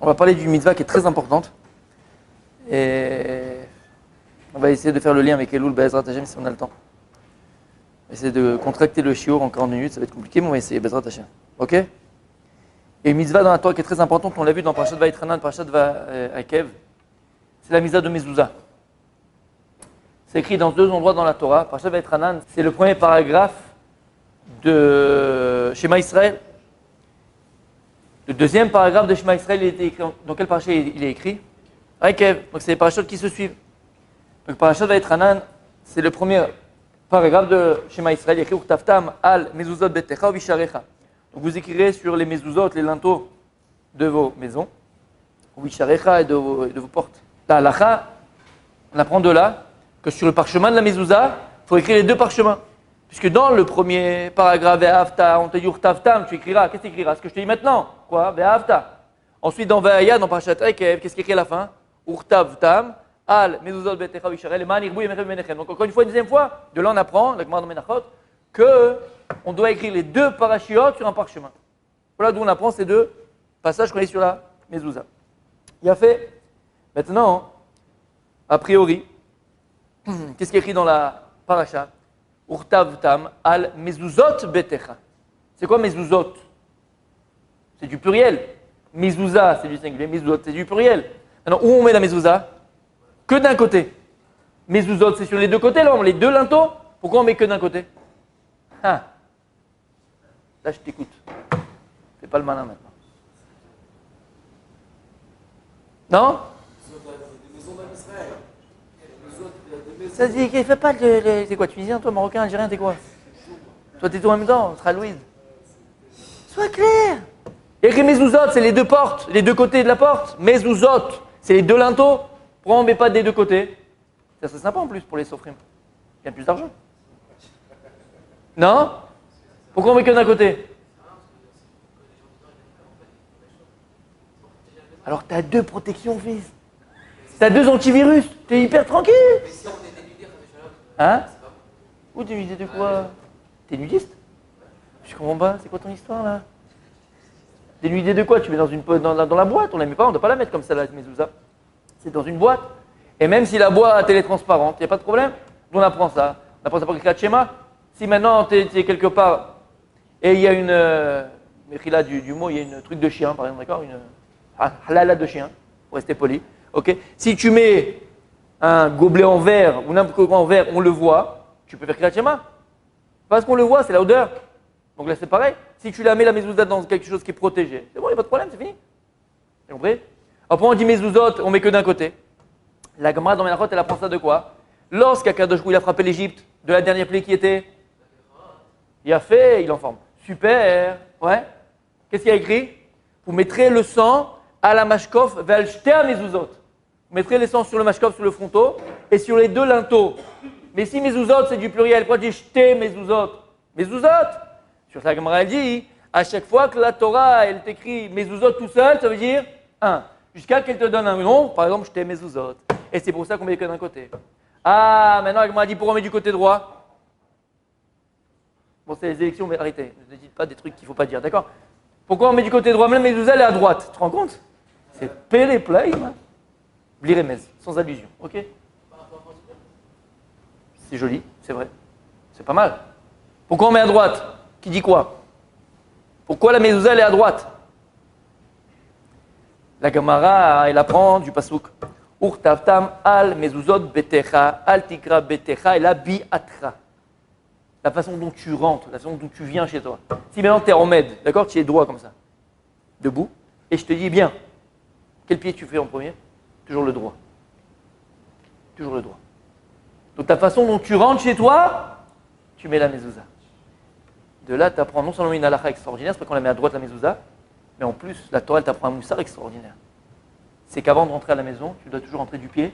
On va parler d'une mitzvah qui est très importante. Et on va essayer de faire le lien avec Elul Be'ezrat Hashem si on a le temps. On va essayer de contracter le shiur en 40 minutes, ça va être compliqué, mais on va essayer Be'ezrat Hashem. Ok? Et une mitzvah dans la Torah qui est très importante, on l'a vu dans Parashat Vaïtranan, Parashat Akev, c'est la mitzvah de Mezouza. C'est écrit dans 2 endroits dans la Torah. Parashat Vaïtranan, c'est le premier paragraphe de Shema Israël. Le deuxième paragraphe de Shema Israël, il était écrit dans quel parashat il est écrit? Akev. Donc c'est les parashot qui se suivent. Donc Parashat Vaïtranan, c'est le premier paragraphe de Shema Israël, il est écrit Uktaftam al mezuzot betecha ou visharecha. Donc vous écrirez sur les mezuzot, les linteaux de vos maisons, ou visharecha et de vos portes. La halacha, on apprend de là que sur le parchemin de la mezouza, il faut écrire les 2 parchemins. Puisque dans le premier paragraphe, Ve'ahavta, on te dit Uktaftam, tu écriras, qu'est-ce que tu écriras? Ce que je te dis maintenant. Quoi? Ve'ahavta. Ensuite dans Ve'aya, dans Parashat Akev, qu'est-ce qu'il écrit à la fin? Uktaftam al mezuzot betecha ou visharecha, leman irbu yemechem benechem. Donc encore une fois, une deuxième fois, de là on apprend, la Gemara dans Menachot, que on doit écrire les 2 parashiot sur un parchemin. Voilà d'où on apprend ces 2 passages qu'on est sur la mezouza. Il a fait. Maintenant, a priori, qu'est-ce qui est écrit dans la parasha? Urtavtam al mezuzot betecha. C'est quoi mezuzot? C'est du pluriel. Mezouza, c'est du singulier. Mezuzot, c'est du pluriel. Maintenant, où on met la mezouza? Que d'un côté. Mezuzot, c'est sur les 2 côtés, là, on met les 2 linteaux. Pourquoi on met que d'un côté? Ah. Là, je t'écoute. Fais pas le malin maintenant. Non? Ça dit, fais pas de. T'es quoi, tunisien, toi, marocain, algérien, t'es quoi? Toi, t'es tout en même temps, on sera Louise. Sois clair! Il y a écrit mezuzot, c'est les 2 portes, les 2 côtés de la porte. Mezuzot, c'est les 2 linteaux. Pourquoi on ne met pas des 2 côtés? Ça serait sympa en plus pour les sofrim. Il y a plus d'argent. Non? Pourquoi on met que d'un côté? Alors tu as 2 protections, fils. Tu as 2 antivirus. Tu es hyper tranquille. Hein? Ou t'es nudiste de quoi? T'es nudiste? Je comprends pas, c'est quoi ton histoire là? T'es nudiste de quoi? Tu mets dans la boîte, on la met pas, on ne doit pas la mettre comme ça là, mezouza. C'est dans une boîte. Et même si la boîte elle est transparente, il n'y a pas de problème. On apprend ça. On apprend ça pour le schéma. Si maintenant tu es quelque part et il y a une là du mot, il y a une truc de chien par exemple, d'accord? Une halala de chien, pour rester poli. Ok? Si tu mets un gobelet en verre ou n'importe quoi en verre, on le voit, tu peux faire Kriyat Shema. Parce qu'on le voit, c'est la odeur. Donc là c'est pareil. Si tu la mets la mezouza dans quelque chose qui est protégé, c'est bon, il n'y a pas de problème, c'est fini. Vous comprenez? Après on dit mezuzot, on met que d'un côté. La Gemara dans Menachot, elle apprend ça de quoi? Lorsqu'Akadosh Hu il a frappé l'Égypte de la dernière plaie qui était, il a fait, il en forme. Super, ouais. Qu'est-ce qu'il y a écrit? Vous mettrez le sang à la mashkof vel shter mezuzot. Vous mettrez le sang sur le mashkof, sur le fronteau et sur les 2 linteaux. Mais si mezuzot c'est du pluriel, pourquoi dit shter mezuzot? Mezuzot. Sur sa Gemara elle dit, à chaque fois que la Torah elle t'écrit mezuzot tout seul, ça veut dire 1. Jusqu'à qu'elle te donne un nom, par exemple, je t'ai mezuzot. Et c'est pour ça qu'on met que d'un côté. Ah, maintenant, elle m'a dit pourquoi on met du côté droit? Bon, c'est les élections, mais arrêtez, ne dites pas des trucs qu'il ne faut pas dire, d'accord? Pourquoi on met du côté droit? Même la mezuzah, elle est à droite. Tu te rends compte? C'est Pélé Play, Bliremez, sans allusion, ok? C'est joli, c'est vrai. C'est pas mal. Pourquoi on met à droite? Qui dit quoi? Pourquoi la mezuzah, elle est à droite? La Gemara, elle apprend du pasuk. Urtavtam al mezuzot betecha, al tikra betecha, et la biatra. La façon dont tu rentres, la façon dont tu viens chez toi. Si maintenant tu es en med, d'accord, tu es droit comme ça, debout, et je te dis, bien, quel pied tu fais en premier? Toujours le droit. Toujours le droit. Donc ta façon dont tu rentres chez toi, tu mets la mezouza. De là, tu apprends non seulement une halakha extraordinaire, c'est pas qu'on la met à droite la mezouza, mais en plus, la Torah, elle t'apprend un moussar extraordinaire. C'est qu'avant de rentrer à la maison, tu dois toujours rentrer du pied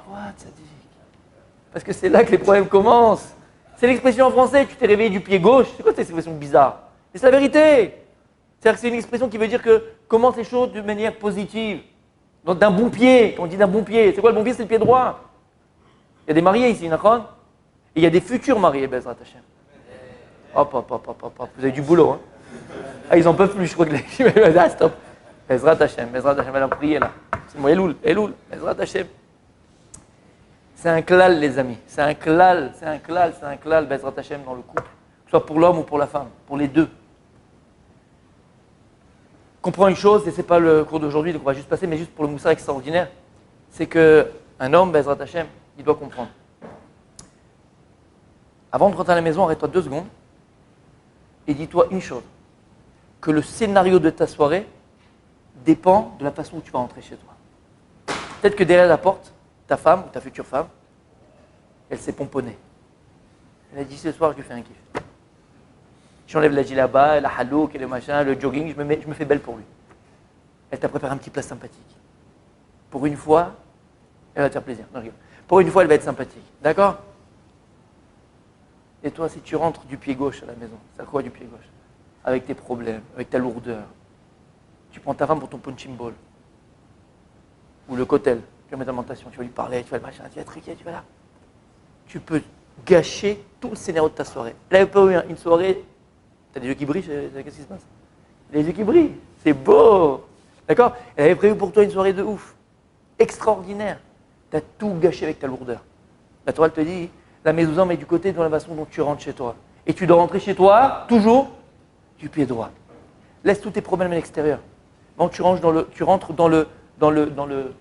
droit, tzaddik. Parce que c'est là que les problèmes commencent. C'est l'expression en français, tu t'es réveillé du pied gauche. C'est quoi cette expression bizarre? Mais c'est la vérité. C'est-à-dire que c'est une expression qui veut dire que commence les choses de manière positive. Donc d'un bon pied, quand on dit d'un bon pied, c'est quoi le bon pied? C'est le pied droit. Il y a des mariés ici, Nachon. Et il y a des futurs mariés, Bezrat Hashem. Hop, hop, hop, hop, hop, hop. Vous avez du boulot, hein. Ah, ils en peuvent plus, je crois que les... Ah, stop. Ezrat Hashem, elle a prié là. C'est moi, Elul, Ezrat Hashem. C'est un klal, les amis. C'est un klal, Ezrat Hashem dans le couple. Que ce soit pour l'homme ou pour la femme, pour les deux. Comprends une chose, et ce n'est pas le cours d'aujourd'hui, donc on va juste passer, mais juste pour le moussard extraordinaire, c'est qu'un homme, Ezrat Hashem, il doit comprendre. Avant de rentrer à la maison, arrête-toi 2 secondes et dis-toi une chose, que le scénario de ta soirée dépend de la façon où tu vas rentrer chez toi. Peut-être que derrière la porte, ta femme ou ta future femme, elle s'est pomponnée. Elle a dit ce soir, je lui fais un kiff. J'enlève la djellaba, la halouk, le machin, le jogging, je me fais belle pour lui. Elle t'a préparé un petit plat sympathique. Pour une fois, elle va te faire plaisir. Non, pour une fois, elle va être sympathique. D'accord? Et toi, si tu rentres du pied gauche à la maison, c'est quoi du pied gauche? Avec tes problèmes, avec ta lourdeur. Tu prends ta femme pour ton punching ball. Ou le cotel, tu vas mettre l'alimentation, tu vas lui parler, tu vas le machin, tu vas truquer, tu vas là. Tu peux gâcher tout le scénario de ta soirée. Elle n'avait pas eu une soirée, tu as des yeux qui brillent, qu'est-ce qui se passe? Les yeux qui brillent, c'est beau. D'accord? Elle avait prévu pour toi une soirée de ouf, extraordinaire. Tu as tout gâché avec ta lourdeur. La Torah te dit, la mezouza met du côté dans la façon dont tu rentres chez toi. Et tu dois rentrer chez toi, toujours, du pied droit. Laisse tous tes problèmes à l'extérieur. Donc tu rentres dans le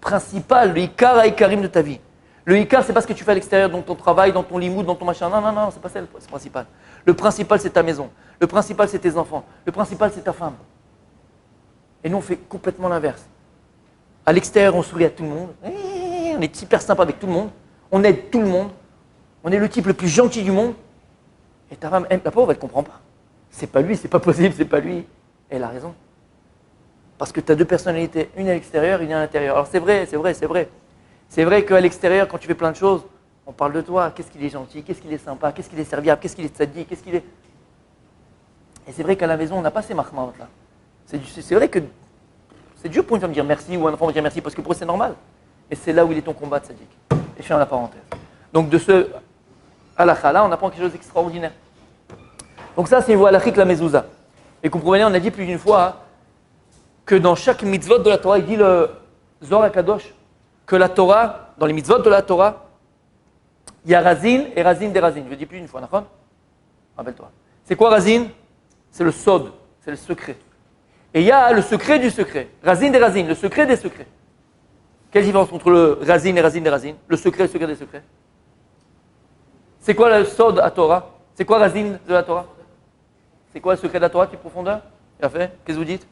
principal, le Ikar à Ikarim de ta vie. Le Ikar, c'est pas ce que tu fais à l'extérieur, dans ton travail, dans ton limoud, dans ton machin. Non, c'est pas ça le principal. Le principal, c'est ta maison. Le principal, c'est tes enfants. Le principal, c'est ta femme. Et nous, on fait complètement l'inverse. À l'extérieur, on sourit à tout le monde. On est hyper sympa avec tout le monde. On aide tout le monde. On est le type le plus gentil du monde. Et ta femme, la pauvre, elle ne comprend pas. C'est pas lui, c'est pas possible, c'est pas lui. Elle a raison. Parce que tu as 2 personnalités, une à l'extérieur, une à l'intérieur. Alors c'est vrai. C'est vrai qu'à l'extérieur, quand tu fais plein de choses, on parle de toi. Qu'est-ce qu'il est gentil, qu'est-ce qu'il est sympa, qu'est-ce qu'il est serviable, qu'est-ce qu'il est tzaddik, qu'est-ce qu'il est... Et c'est vrai qu'à la maison, on n'a pas ces mahmaot là. C'est vrai que c'est dur pour une femme de dire merci ou un enfant de dire merci parce que pour eux c'est normal. Et c'est là où il est ton combat tzaddik. Et je fais la parenthèse. Donc de ce halakha là, on apprend quelque chose d'extraordinaire. Donc ça, c'est une voie halachique la mezouza. Et comprenez, on a dit plus d'une fois hein, que dans chaque mitzvot de la Torah, il dit le Zohar HaKadosh, que la Torah, dans les mitzvot de la Torah, il y a razin et razin des razin. Je le dis plus d'une fois, d'accord? Rappelle-toi. C'est quoi razin? C'est le sod, c'est le secret. Et il y a le secret du secret. Razin des razin, le secret des secrets. Quelle différence entre le razin et razin des razin? Le secret des secrets. C'est quoi le sod à Torah? C'est quoi razin de la Torah? C'est quoi le secret de la Torah qui est profondeur? Il a fait? Qu'est-ce que vous dites?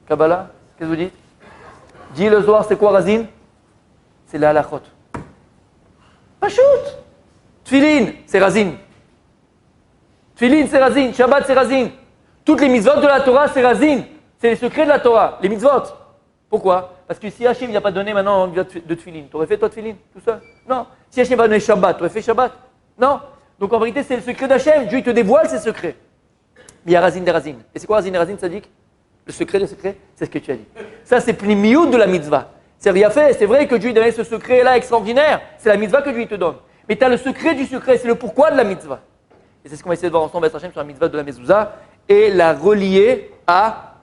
Kabbalah? Qu'est-ce que vous dites? Dis le Zohar, c'est quoi razin? C'est la halachot. Pachout! Tfilin, c'est razin. Tfilin, c'est razin. Shabbat, c'est razin. Toutes les mitzvot de la Torah, c'est razin. C'est les secrets de la Torah, les mitzvot. Pourquoi? Parce que si Hachem n'a pas donné maintenant de tfilin, tu aurais fait toi tfilin tout seul? Non. Si Hachem va donner Shabbat, tu aurais fait Shabbat? Non. Donc en vérité, c'est le secret d'Hachem. Dieu il te dévoile ses secrets. Mais il y a razin des razin. Et c'est quoi razin des razin, ça dit? Le secret des secrets, c'est ce que tu as dit. Ça, c'est pnimiout de la mitzvah. C'est rien fait. C'est vrai que Dieu donne ce secret-là extraordinaire. C'est la mitzvah que Dieu te donne. Mais tu as le secret du secret. C'est le pourquoi de la mitzvah. Et c'est ce qu'on va essayer de voir ensemble, Hachem, sur la mitzvah de la mezouza et la relier à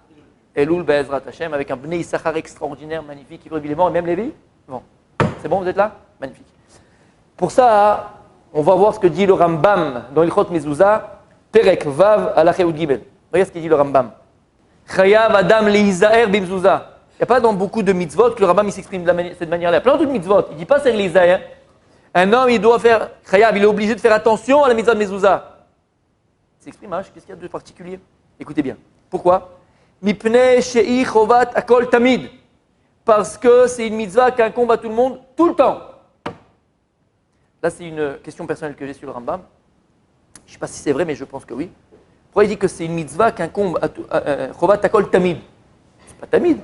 Elul Be'ezrat Hashem avec un Bnei Issachar extraordinaire, magnifique, qui il est mort et même Lévi. Bon. C'est bon, vous êtes là? Magnifique. Pour ça, on va voir ce que dit le Rambam dans Ilchot Mezouza, Perek Vav Alacheud Gimel. Regarde ce qu'il dit le Rambam. Chayav Adam Leizaer Bimzouza. Il n'y a pas dans beaucoup de mitzvot que le Rambam s'exprime de cette manière-là. Plein d'autres mitzvot. Il ne dit pas c'est Leizaer. Un homme, il doit faire Chayav, il est obligé de faire attention à la mitzvah de Mezouza. Il s'exprime, hein, qu'est-ce qu'il y a de particulier? Écoutez bien. Pourquoi? Mipnei Shei Chovat Akol Tamid. Parce que c'est une mitzvah qui incombe à tout le monde, tout le temps. Là, c'est une question personnelle que j'ai sur le Rambam. Je ne sais pas si c'est vrai, mais je pense que oui. Pourquoi il dit que c'est une mitzvah qui incombe à Chovat Akol Tamid? C'est pas Tamid.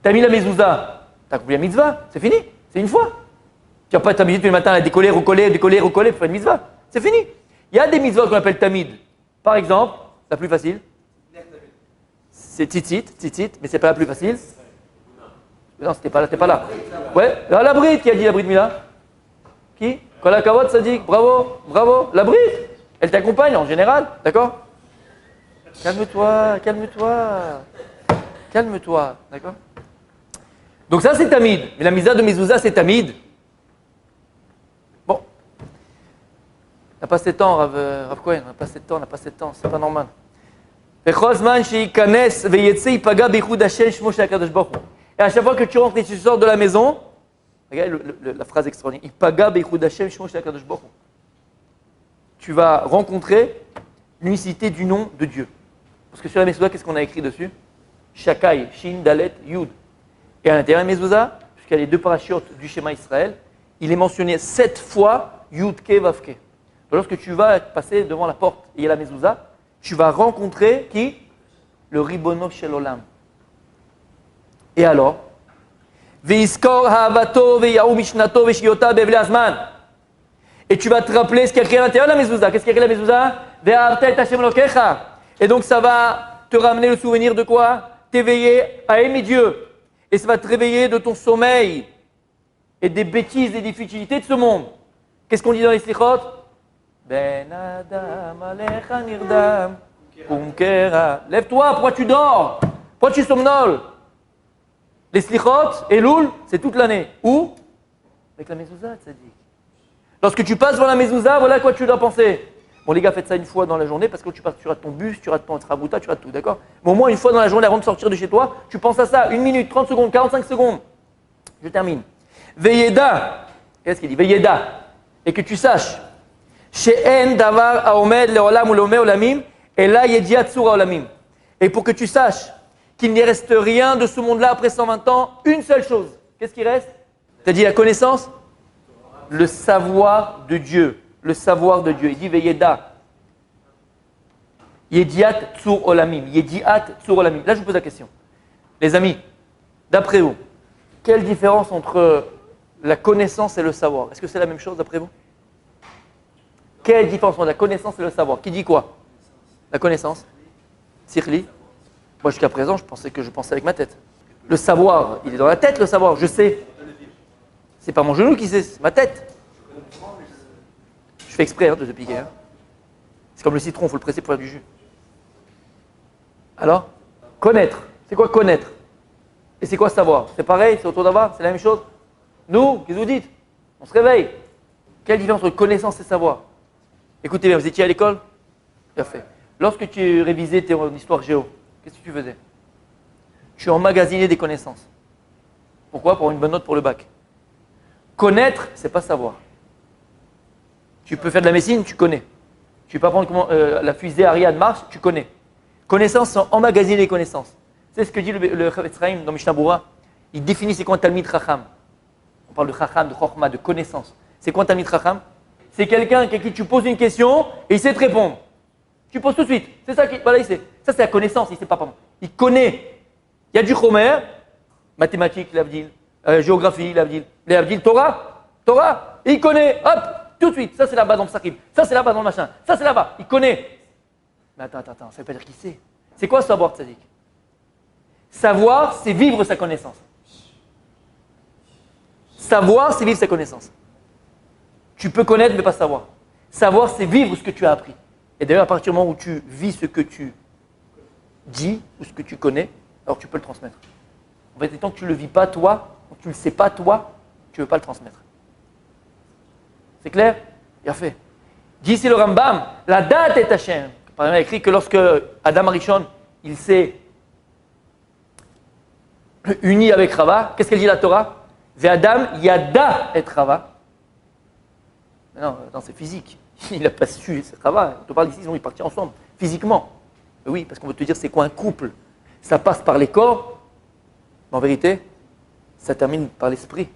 Tamid la mezouza. Tu as accompli la mitzvah, c'est fini. C'est une fois. Tu n'as pas Tamid tous les matins à décoller, recoller pour faire une mitzvah. C'est fini. Il y a des mitzvahs qu'on appelle Tamid. Par exemple, la plus facile, c'est Tzitzit, mais c'est pas la plus facile. Non, t'es pas là. Ouais, la Brite qui a dit la Brite Mila. Qui? Kol hakavod, ça dit, bravo, la Brite. Elle t'accompagne en général, d'accord? Calme-toi, calme-toi. Calme-toi, d'accord? Donc ça, c'est tamid. Mais la misa de mezouza, c'est tamid. Bon. On n'a pas assez de temps, Rav Cohen. On n'a pas assez de temps, c'est pas normal. Et à chaque fois que tu rentres et tu sors de la maison, regarde la phrase extraordinaire. Tu vas rencontrer l'unicité du nom de Dieu. Parce que sur la mezouza, qu'est-ce qu'on a écrit dessus? Shakai, Shin, Dalet, Yud. Et à l'intérieur de la mezouza, puisqu'il y a les deux parachutes du schéma Israël, il est mentionné 7 fois Yud, Ke, Vav, Ke. Lorsque tu vas passer devant la porte et il y a la mezouza, tu vas rencontrer qui? Le Ribono Shel Olam. Et alors? Ve'iskor ha'avato ve'yahu mishnato ve'shiota be'evle azman. Et tu vas te rappeler ce qu'il y a écrit à l'intérieur de la mezouza. Qu'est-ce qu'il y a écrit à la mezouza? Ve'ahavta et Hashem Elokecha. Et donc ça va te ramener le souvenir de quoi? T'éveiller à aimer Dieu. Et ça va te réveiller de ton sommeil et des bêtises et des futilités de ce monde. Qu'est-ce qu'on dit dans les slichot? Ben Adam alecha nirdam unkera. Lève-toi, pourquoi tu dors? Pourquoi tu somnoles? Les slichot et l'oul, c'est toute l'année. Où? Avec la mezouza, tzaddik. Lorsque tu passes devant la mezouza, voilà quoi tu dois penser. Bon les gars, faites ça une fois dans la journée parce que tu rates ton bus, tu rates ton trabouta, tu rates tout, d'accord? Mais au moins une fois dans la journée avant de sortir de chez toi, tu penses à ça, 1 minute, 30 secondes, 45 secondes. Je termine. Veyeda, qu'est-ce qu'il dit? Veyeda, et que tu saches, she'en davar haomed leolam ou leomé olamim, et là yediat tsura olamim. Et pour que tu saches qu'il n'y reste rien de ce monde-là après 120 ans, une seule chose. Qu'est-ce qui reste? Tu as dit la connaissance? Le savoir de Dieu. Le savoir de Dieu. Il dit Veyeda. Yediat tsur olamim. Yediat tsur olamim. Là, je vous pose la question. Les amis, d'après vous, quelle différence entre la connaissance et le savoir? Est-ce que c'est la même chose d'après vous? Quelle différence entre la connaissance et le savoir? Qui dit quoi? La connaissance. Sirli. Moi, jusqu'à présent, je pensais avec ma tête. Le savoir, il est dans la tête, le savoir. Je sais. C'est pas mon genou qui sait, c'est ma tête. Je fais exprès de te piquer. Hein. C'est comme le citron, il faut le presser pour faire du jus. Alors, connaître. C'est quoi connaître? Et c'est quoi savoir? C'est pareil, c'est autour d'avoir, c'est la même chose? Nous, qu'est-ce que vous dites? On se réveille. Quelle différence entre connaissance et savoir? Écoutez bien, vous étiez à l'école? Bien fait. Lorsque tu révisais ton histoire géo, qu'est-ce que tu faisais? Tu emmagasinais des connaissances. Pourquoi? Pour une bonne note pour le bac. Connaître, c'est pas savoir. Tu peux faire de la médecine, tu connais. Tu peux apprendre comment la fusée Ariane marche, tu connais. Connaissances sont emmagasiner les connaissances. C'est ce que dit le Chavetz Chaim dans Mishnah Berurah. Il définit c'est quoi un Talmid Chacham. On parle de Chacham, de Chokhmah, de connaissance. C'est quoi un Talmid Chacham? C'est quelqu'un à qui tu poses une question et il sait te répondre. Tu poses tout de suite. C'est ça voilà, il sait. Ça c'est la connaissance, il sait pas. Il connaît. Il y a du Chomer, mathématiques, l'Avdil, géographie, l'Avdil, Torah, et il connaît, hop, tout de suite. Ça c'est là-bas dans le Psachim, ça c'est là-bas dans le machin, ça c'est là-bas, il connaît. Mais attends, ça veut pas dire qu'il sait. C'est quoi savoir, tzaddik? Savoir, c'est vivre sa connaissance. Savoir, c'est vivre sa connaissance. Tu peux connaître, mais pas savoir. Savoir, c'est vivre ce que tu as appris. Et d'ailleurs, à partir du moment où tu vis ce que tu dis ou ce que tu connais, alors tu peux le transmettre. En fait, tant que tu ne le vis pas toi, tant que tu ne le sais pas toi, tu ne veux pas le transmettre. C'est clair? Bien fait. Dit ici le Rambam, la date est Hachem. Par exemple, il a écrit que lorsque Adam Arishon, il s'est uni avec Rava, qu'est-ce qu'elle dit la Torah? Ve Adam yada et Rava. Non, c'est physique. Il n'a pas su, c'est Rava. On te parle d'ici, ils sont partis ensemble, physiquement. Mais oui, parce qu'on veut te dire, c'est quoi un couple? Ça passe par les corps, mais en vérité, ça termine par l'esprit.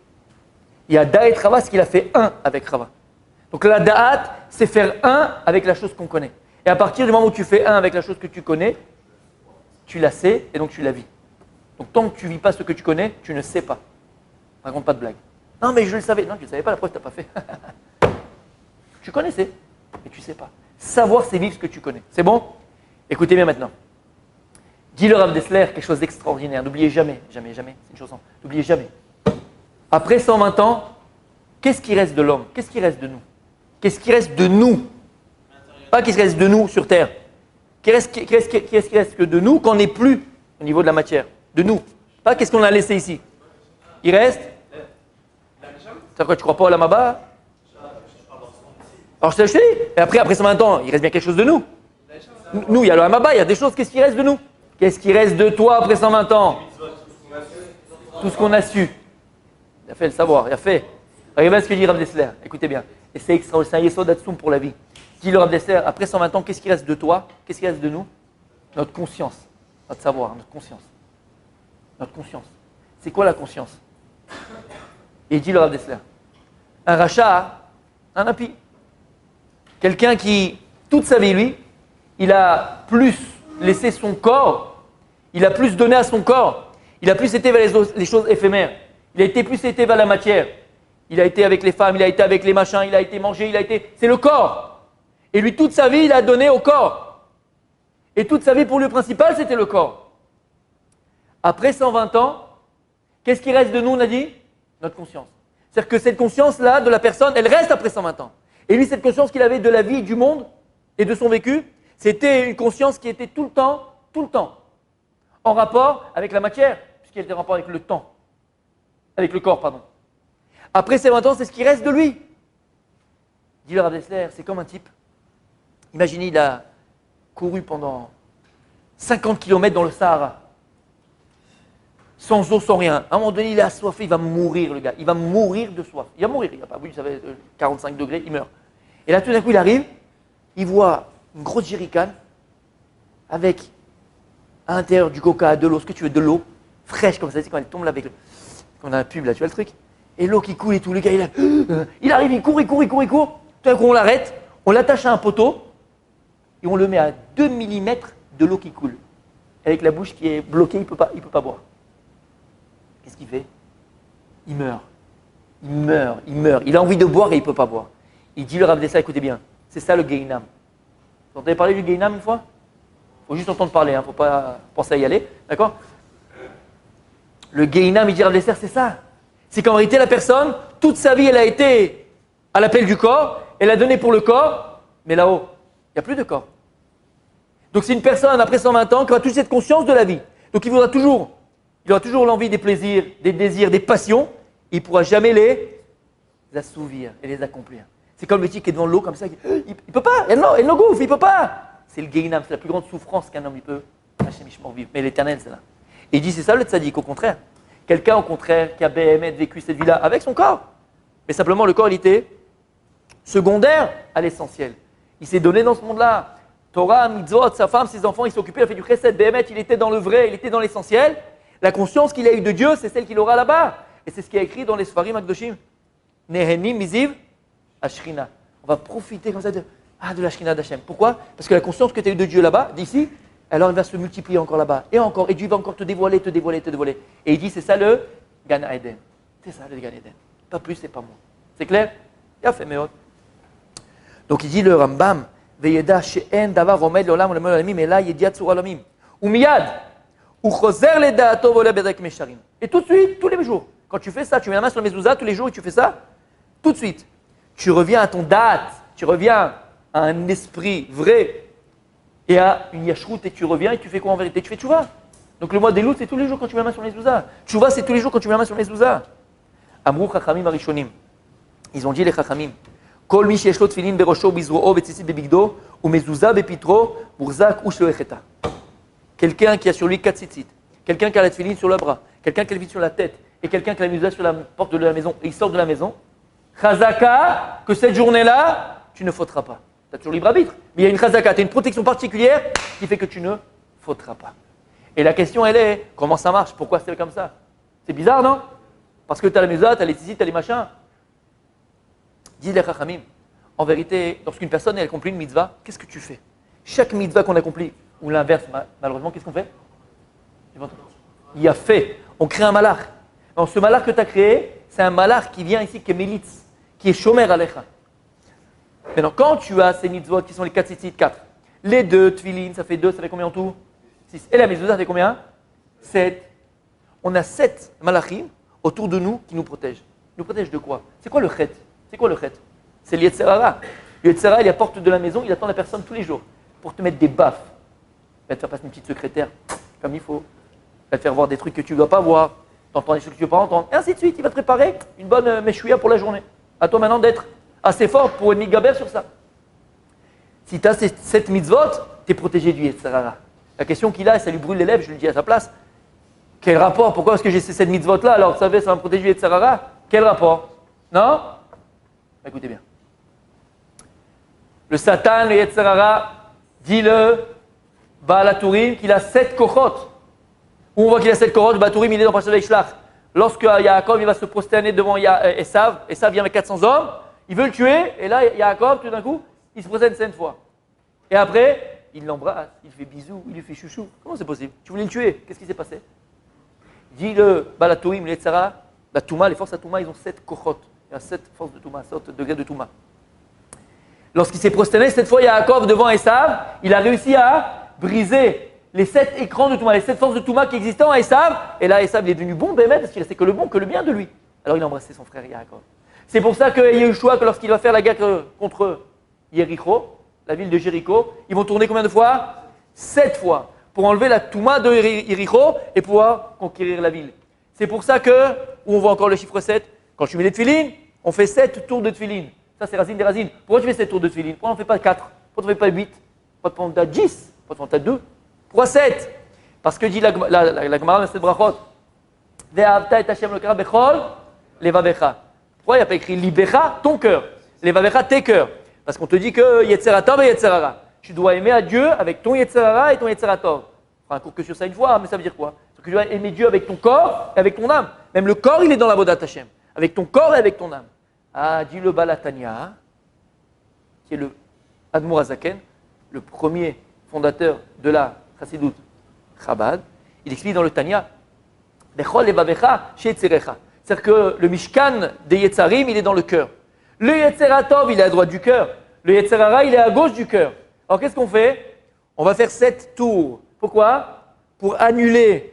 Yada et Rava, c'est qu'il a fait un avec Rava. Donc la da'at, c'est faire un avec la chose qu'on connaît. Et à partir du moment où tu fais un avec la chose que tu connais, tu la sais et donc tu la vis. Donc tant que tu ne vis pas ce que tu connais, tu ne sais pas. Raconte pas de blague. Non mais je le savais. Non, tu ne le savais pas, la preuve, tu n'as pas fait. Tu connaissais, mais tu ne sais pas. Savoir, c'est vivre ce que tu connais. C'est bon? Écoutez bien maintenant. Dit le Rav Dessler quelque chose d'extraordinaire. N'oubliez jamais, c'est une chanson. N'oubliez jamais. Après 120 ans, qu'est-ce qui reste de l'homme? Qu'est-ce qui reste de nous? Qu'est-ce qui reste de nous? Pas qu'est-ce qui reste de nous sur Terre. Qu'est-ce qui reste que de nous qu'on n'est plus au niveau de la matière? De nous. Pas qu'est-ce qu'on a laissé ici. Il reste? C'est quoi, tu crois pas au Lamaba? Alors je te dis, et après 120 ans, il reste bien quelque chose de nous. Nous, il y a le Lamaba, il y a des choses, qu'est-ce qui reste de nous? Qu'est-ce qui reste de toi après 120 ans? Tout ce qu'on a su. Il a fait le savoir, il a fait. Regardez ce que dit Rav Dessler, écoutez bien. Et c'est extraordinaire, c'est un yesod d'Atsoum pour la vie. Dit le Rav Dessler, après 120 ans, qu'est-ce qui reste de toi? Qu'est-ce qui reste de nous? Notre conscience, notre savoir, notre conscience. Notre conscience. C'est quoi la conscience? Et il dit le Rav Dessler, un rachat, un impie. Quelqu'un qui, toute sa vie, lui, il a plus laissé son corps, il a plus donné à son corps, il a plus été vers les choses éphémères, il a été plus été vers la matière, il a été avec les femmes, il a été avec les machins, il a été mangé, il a été... C'est le corps. Et lui, toute sa vie, il a donné au corps. Et toute sa vie, pour lui, principal, c'était le corps. Après 120 ans, qu'est-ce qui reste de nous, on a dit? Notre conscience. C'est-à-dire que cette conscience-là de la personne, elle reste après 120 ans. Et lui, cette conscience qu'il avait de la vie, du monde et de son vécu, c'était une conscience qui était tout le temps, en rapport avec la matière, puisqu'elle était en rapport avec le temps, avec le corps, pardon. Après ces 20 ans, c'est ce qui reste de lui. Dit le Rav Dessler, c'est comme un type. Imaginez, il a couru pendant 50 km dans le Sahara, sans eau, sans rien. À un moment donné, il est assoiffé, il va mourir, le gars. Il va mourir de soif. Il va mourir, il n'a pas bu, ça fait 45 degrés, il meurt. Et là, tout d'un coup, il arrive, il voit une grosse jerrycan avec à l'intérieur du coca, de l'eau, ce que tu veux, de l'eau fraîche comme ça, c'est quand elle tombe là avec le... Comme dans la pub, là, tu vois le truc? Et l'eau qui coule et tout, le gars, il arrive, il court. Tout d'un coup, on l'arrête, on l'attache à un poteau et on le met à 2 mm de l'eau qui coule. Avec la bouche qui est bloquée, il peut pas boire. Qu'est-ce qu'il fait? Il meurt. Il a envie de boire et il ne peut pas boire. Il dit le Rav Dessler, écoutez bien, c'est ça le Gehinam. Vous entendez parler du Gehinam une fois? Il faut juste entendre parler, il ne faut pas penser à y aller, d'accord? Le Gehinam, il dit Rav Dessler, c'est ça. C'est qu'en réalité, la personne, toute sa vie, elle a été à l'appel du corps, elle a donné pour le corps, mais là-haut, il n'y a plus de corps. Donc c'est une personne, après 120 ans, qui aura toute cette conscience de la vie. Donc il aura toujours l'envie des plaisirs, des désirs, des passions, il ne pourra jamais les assouvir et les accomplir. C'est comme le type qui est devant l'eau comme ça, il ne peut pas, elle no gouffre, il ne peut pas. C'est le Gehinam, c'est la plus grande souffrance qu'un homme il peut. Mais l'éternel, c'est là. Et il dit, c'est ça le tzaddik, au contraire. Quelqu'un, au contraire, qui a vécu cette vie-là avec son corps. Mais simplement, le corps, il était secondaire à l'essentiel. Il s'est donné dans ce monde-là. Torah, mitzvot, sa femme, ses enfants, il s'est occupé, il a fait du chesed, il était dans le vrai, il était dans l'essentiel. La conscience qu'il a eue de Dieu, c'est celle qu'il aura là-bas. Et c'est ce qui est écrit dans les Sfarim Akdoshim. Nehenim miziv ashrina. On va profiter comme ça de la shrina d'Hachem. Pourquoi? Parce que la conscience que tu as eue de Dieu là-bas, d'ici, alors elle va se multiplier encore là-bas. Et encore. Et Dieu va encore te dévoiler. Et il dit, c'est ça le Gan Eden. C'est ça le Gan Eden. Pas plus et pas moins. C'est clair? Il a fait méot. Donc il dit le Rambam, Veyeda she'en davar omed leolam u'le'olam olamim, ela yediat tzur olamim. Umiyad. Et tout de suite, tous les jours, quand tu fais ça, tu mets la main sur le mezouza tous les jours et tu fais ça, tout de suite, tu reviens à ton date, tu reviens à un esprit vrai et à une yashrout et tu reviens et tu fais quoi en vérité? Tu fais tchouva. Donc le mois des loups, c'est tous les jours quand tu mets la main sur le mezouza. Tchouva, c'est tous les jours quand tu mets la main sur le mezouza. Amrou chachamim arishonim. Ils ont dit les chachamim. Kol mi sheyesh lo tefillin berosho bizro'o vetzitzi bebigdo umezouza bepitro burzak ou shloecheta. Quelqu'un qui a sur lui 4 tzitzit, quelqu'un qui a la tefillin sur le bras, quelqu'un qui a la tefillin sur la tête, et quelqu'un qui a la mezouza sur la porte de la maison, et il sort de la maison, chazaka, que cette journée-là, tu ne fauteras pas. Tu as toujours libre arbitre, mais il y a une chazaka, tu as une protection particulière qui fait que tu ne fauteras pas. Et la question, elle est, comment ça marche? Pourquoi c'est comme ça? C'est bizarre, non? Parce que tu as la mezouza, tu as les tzitzit, tu as les machins. Disent les chachamim, en vérité, lorsqu'une personne elle accomplit une mitzvah, qu'est-ce que tu fais? Chaque mitzvah qu'on accomplit, ou l'inverse, malheureusement, qu'est-ce qu'on fait? Il y a fait. On crée un malach. Donc, ce malach que tu as créé, c'est un malach qui vient ici, qui est mélitz, qui est shomer alecha. Maintenant, quand tu as ces mitzvot qui sont les 4 tzitzit, 4, les 2 tefillin, ça fait 2, ça fait combien en tout? 6. Et la mezouza, ça fait combien? 7. On a 7 malachim autour de nous qui nous protègent. Nous protègent de quoi? C'est quoi le chet? C'est quoi le chet? C'est l'Yetzer Hara. Le Yetzer Hara, il apporte de la maison, il attend la personne tous les jours pour te mettre des baffes, va te faire passer une petite secrétaire, comme il faut. Il va te faire voir des trucs que tu ne dois pas voir, t'entends des choses que tu ne veux pas entendre, et ainsi de suite. Il va te préparer une bonne meshouya pour la journée. À toi maintenant d'être assez fort pour être gaber sur ça. Si tu as cette mitzvot, tu es protégé du Yetzer Hara. La question qu'il a, et ça lui brûle les lèvres, je lui dis à sa place, quel rapport? Pourquoi est-ce que j'ai cette mitzvot-là alors vous savez, ça va me protéger du Yetzer Hara? Quel rapport? Non? Écoutez bien. Le Satan, le Yetzer Hara, dit le Baal HaTurim qu'il a 7 kochot. Où on voit qu'il a 7 kochot, le Baal HaTurim il est dans Parashat Vaishlach. Lorsque Yaakov il va se prosterner devant Esav, Esav vient avec 400 hommes, il veut le tuer, et là Yaakov tout d'un coup, il se prosterne 7 fois. Et après, il l'embrasse, il fait bisous, il lui fait chouchou. Comment c'est possible? Tu voulais le tuer, qu'est-ce qui s'est passé? Dit le Baal HaTurim, le Yetzer Hara, la Touma, les forces à Touma, ils ont 7 kochot. Il y a 7 forces de Touma, 7 degrés de Touma. Lorsqu'il s'est prosterné, cette fois Yaakov devant Esav, il a réussi à briser les 7 écrans de Touma, les 7 forces de Touma qui existaient en Esav. Et là, Esav il est devenu bon, Bémet, parce qu'il restait que le bon, que le bien de lui. Alors il a embrassé son frère Yaakov. C'est pour ça que Yehoshua, que lorsqu'il va faire la guerre contre Jéricho, la ville de Jéricho, ils vont tourner combien de fois? 7 fois. Pour enlever la Touma de Jéricho et pouvoir conquérir la ville. C'est pour ça que, où on voit encore le chiffre 7, quand tu mets les tefilines, on fait 7 tours de tefilines. Ça, c'est racine des racines. Pourquoi tu fais 7 tours de tefilines? Pourquoi on ne fait pas 4? Pourquoi tu ne fais pas 8? Pourquoi tu as 10? Pourquoi tu as 2? Pourquoi 7? Parce que dit la Gemara dans cette brachot, Ve'ahavta et Hashem l'okara bechol levavecha. Pourquoi il n'y a pas écrit libecha, ton cœur? Levavecha, tes cœurs. Parce qu'on te dit que Yetzer Hatov et Yetzer Hara. Tu dois aimer à Dieu avec ton Yetzer Hara et ton Yetzer Hatov. On fera un cours que sur ça une fois, mais ça veut dire quoi? C'est que tu dois aimer Dieu avec ton corps et avec ton âme. Même le corps, il est dans la Avodat Hashem. Avec ton corps et avec ton âme. Ah, dit le Baal HaTanya, qui est le Admour HaZaken, le premier fondateur de la Chassidut Chabad, il explique dans le Tanya, Bechol levavecha she'etzerecha. C'est-à-dire que le Mishkan des Yetzarim, il est dans le cœur. Le Yetzer Hatov, il est à droite du cœur. Le Yetzer Hara, il est à gauche du cœur. Alors qu'est-ce qu'on fait? On va faire 7 tours. Pourquoi? Pour annuler,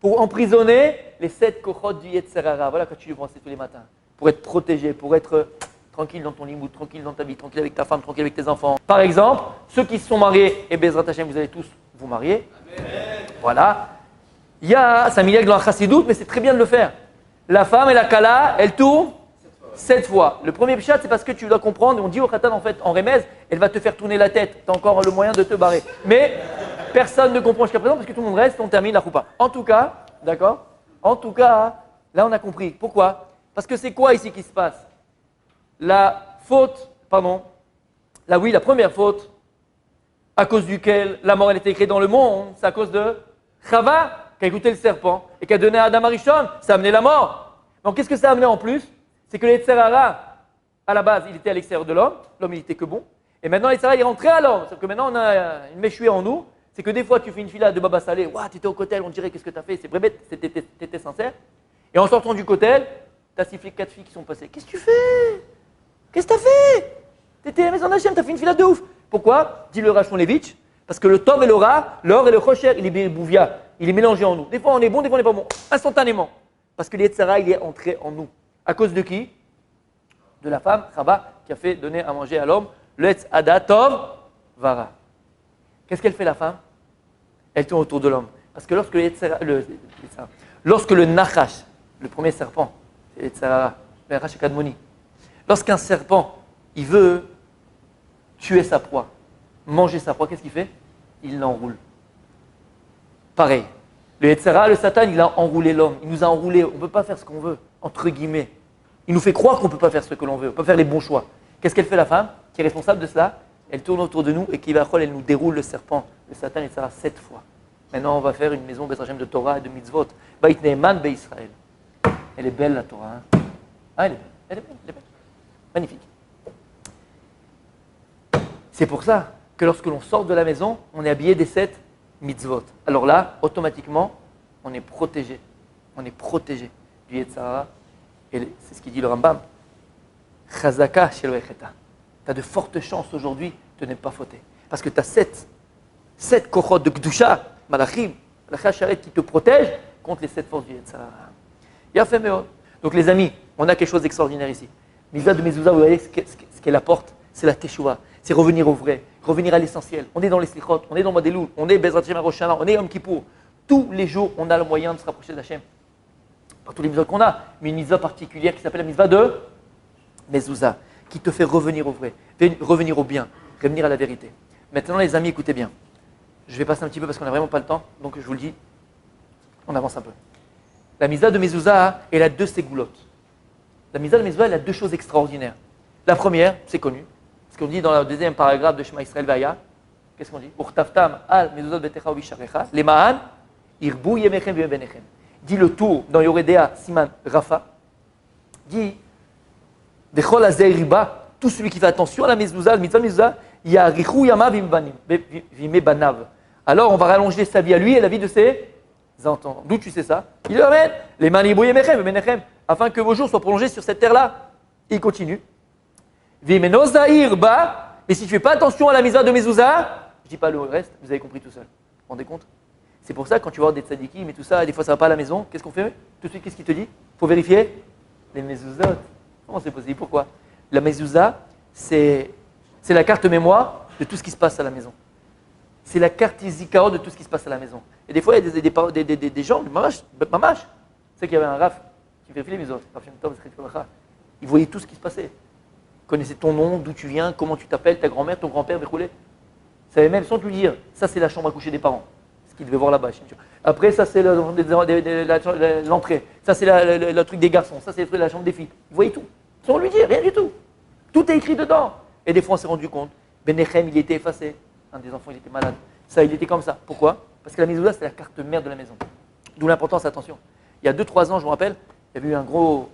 pour emprisonner les 7 kochot du Yetzer Hara. Voilà quand tu lui pensais tous les matins. Pour être protégé, pour être tranquille dans ton limoud, tranquille dans ta vie, tranquille avec ta femme, tranquille avec tes enfants. Par exemple, ceux qui se sont mariés, et Bezrat Hashem, vous allez tous vous marier. Amen. Voilà. Il y a, c'est un milagre dans la Chassidut, mais c'est très bien de le faire. La femme et la Kala, elle tourne 7 fois. Le premier pshat, c'est parce que tu dois comprendre, on dit au Khatan en fait, en remez, elle va te faire tourner la tête. Tu as encore le moyen de te barrer. Mais personne ne comprend jusqu'à présent parce que tout le monde reste, on termine la choupa. En tout cas, d'accord? En tout cas, là on a compris. Pourquoi? Parce que c'est quoi ici qui se passe? La faute, la première faute, à cause duquel la mort elle était écrite dans le monde, c'est à cause de Chava qui a écouté le serpent et qui a donné à Adam Arishon, ça a amené la mort. Donc qu'est-ce que ça a amené en plus? C'est que le Yetzer Hara, à la base, il était à l'extérieur de l'homme il n'était que bon. Et maintenant, le Yetzer Hara est rentré à l'homme. C'est-à-dire que maintenant, on a une méchouée en nous. C'est que des fois, tu fais une fila de Baba Salé, waouh, tu étais au cotel, on dirait qu'est-ce que tu as fait, c'est vrai, tu étais sincère. Et en sortant du cotel, tu as sifflé 4 filles qui sont passées. Qu'est-ce que tu fais? Qu'est-ce que tu as fait? Tu étais à la maison d'Hachem, tu as fait une fila de ouf. Pourquoi? Dit le Rachon Levitch. Parce que le Tov et le Ra, l'or et le Chocher, il est Bouvia, il est mélangé en nous. Des fois, on est bon, des fois, on n'est pas bon. Instantanément. Parce que le Yetzer Hara, il est entré en nous. À cause de qui? De la femme, Chava, qui a fait donner à manger à l'homme, le Etz Hada Tov Vara. Qu'est-ce qu'elle fait la femme? Elle tourne autour de l'homme. Parce que lorsque le Nachash, le premier serpent, c'est le Yetzer Hara, le Nachash Kadmoni, lorsqu'un serpent, il veut tuer sa proie, manger sa proie, qu'est-ce qu'il fait? Il l'enroule. Pareil. Le Yetzer Hara, le Satan, il a enroulé l'homme. Il nous a enroulé. On ne peut pas faire ce qu'on veut, entre guillemets. Il nous fait croire qu'on ne peut pas faire ce que l'on veut, on ne peut pas faire les bons choix. Qu'est-ce qu'elle fait la femme qui est responsable de cela? Elle tourne autour de nous et qui va elle nous déroule le serpent, le Satan, et ça va 7 fois. Maintenant, on va faire une maison de Torah et de mitzvot. Beit Ne'eman Be'Israël. Elle est belle la Torah. Hein? Ah, elle est belle, elle est belle, elle est belle. Magnifique. C'est pour ça que lorsque l'on sort de la maison, on est habillé des 7 mitzvot. Alors là, automatiquement, on est protégé. On est protégé du Yetzer Hara. Et c'est ce qu'il dit le Rambam. Chazaka shelo echeta. Tu as de fortes chances aujourd'hui de ne pas fauter. Parce que tu as 7 kochot de Gdusha, Malachim, Malachim qui te protègent contre les 7 forces du Yetzer Hara. Yafé meod. Donc les amis, on a quelque chose d'extraordinaire ici. Misa de Mezouza, vous voyez ce qu'elle apporte, c'est la teshuva. C'est revenir au vrai, revenir à l'essentiel. On est dans les slichot, on est dans Madeloul, on est Bezrat Hashem Rosh Hashanah, on est Yom Kippour. Tous les jours, on a le moyen de se rapprocher d'Hachem. Pas tous les mitzvot qu'on a, mais une mitzvah particulière qui s'appelle la mitzvah de Mezouza, qui te fait revenir au vrai, revenir au bien, revenir à la vérité. Maintenant, les amis, écoutez bien. Je vais passer un petit peu parce qu'on n'a vraiment pas le temps, donc je vous le dis, on avance un peu. La mitzvah de Mezouza, elle a deux ségoulottes. La mitzvah de Mezouza, elle a deux choses extraordinaires. La première, c'est connu, ce qu'on dit dans le deuxième paragraphe de Shema Israël Vaya. Qu'est-ce qu'on dit? Urtaftam al mezuzot betecha ubisharecha, lema'an irbu yemechem ve'benechem. Dit le tour dans Yoredea Siman Rafa. Dit Dechol azeh riba, tout celui qui fait attention à la mezouza, le mitzvah mezouza, yarichu yama vime banav. Alors on va rallonger sa vie à lui et la vie de ses enfants. D'où tu sais ça? Il leur amène les man irbu yemechem ve'benechem, afin que vos jours soient prolongés sur cette terre-là. Et il continue. Vimeno zahir ba, et si tu fais pas attention à la mitzvah de mezouza, je dis pas le reste, vous avez compris tout seul. Vous vous rendez compte? C'est pour ça que quand tu vois des tzadikim et tout ça, et des fois ça va pas à la maison, qu'est-ce qu'on fait? Tout de suite, qu'est-ce qu'il te dit? Il faut vérifier les mezuzot. Comment c'est possible? Pourquoi? La mezouza, c'est la carte mémoire de tout ce qui se passe à la maison. C'est la carte zikao de tout ce qui se passe à la maison. Et des fois, il y a des gens, mamash. Tu sais qu'il y avait un raf qui vérifiait les mezuzot. Il voyait tout ce qui se passait. Il connaissait ton nom, d'où tu viens, comment tu t'appelles, ta grand-mère, ton grand-père, il savait même sans te lui dire, ça c'est la chambre à coucher des parents. Qu'il devait voir là-bas. Après, ça c'est l'entrée. Ça c'est le truc des garçons. Ça c'est la chambre des filles. Ils voyaient tout. Sans lui dire, rien du tout. Tout est écrit dedans. Et des fois, on s'est rendu compte. Benechem, il était effacé. Un des enfants, il était malade. Ça, il était comme ça. Pourquoi? Parce que la mezouza, c'est la carte mère de la maison. D'où l'importance, attention. Il y a 2-3 ans, je me rappelle, il y avait eu une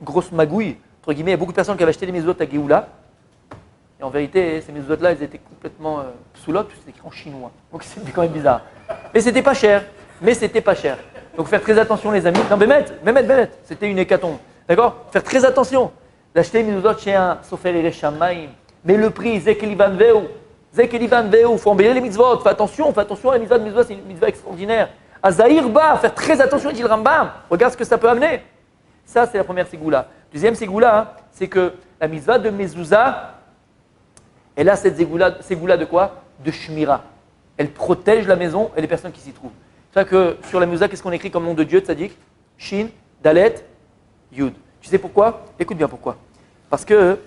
grosse magouille. Entre guillemets, il y a beaucoup de personnes qui avaient acheté des mezouzotes à Géoula. Et en vérité, ces mezouzotes-là, elles étaient complètement psoulotes, c'était écrit en chinois. Donc c'était quand même bizarre. Mais c'était pas cher. Donc faire très attention, les amis. Non, Bémet, c'était une hécatombe. D'accord? Faire très attention. D'acheter les mezouzotes chez un sofer Ereshamaim. Mais le prix, Zekelivan Veu. Il faut embellir les mitzvot. Fais attention à la mitzvah de mezouza, c'est une mitzvah extraordinaire. À Zahir Ba, faire très attention, dit le Rambam. Regarde ce que ça peut amener. Ça, c'est la première ségoula. Deuxième ségoula, c'est que la mitzvah de mezouza, elle a cette ségoula de quoi? De shmira. Elle protège la maison et les personnes qui s'y trouvent. C'est ça que sur la mezouza, qu'est-ce qu'on écrit comme nom de Dieu, tzaddik? Shin, Dalet, Yud. Tu sais pourquoi? Écoute bien pourquoi. Parce que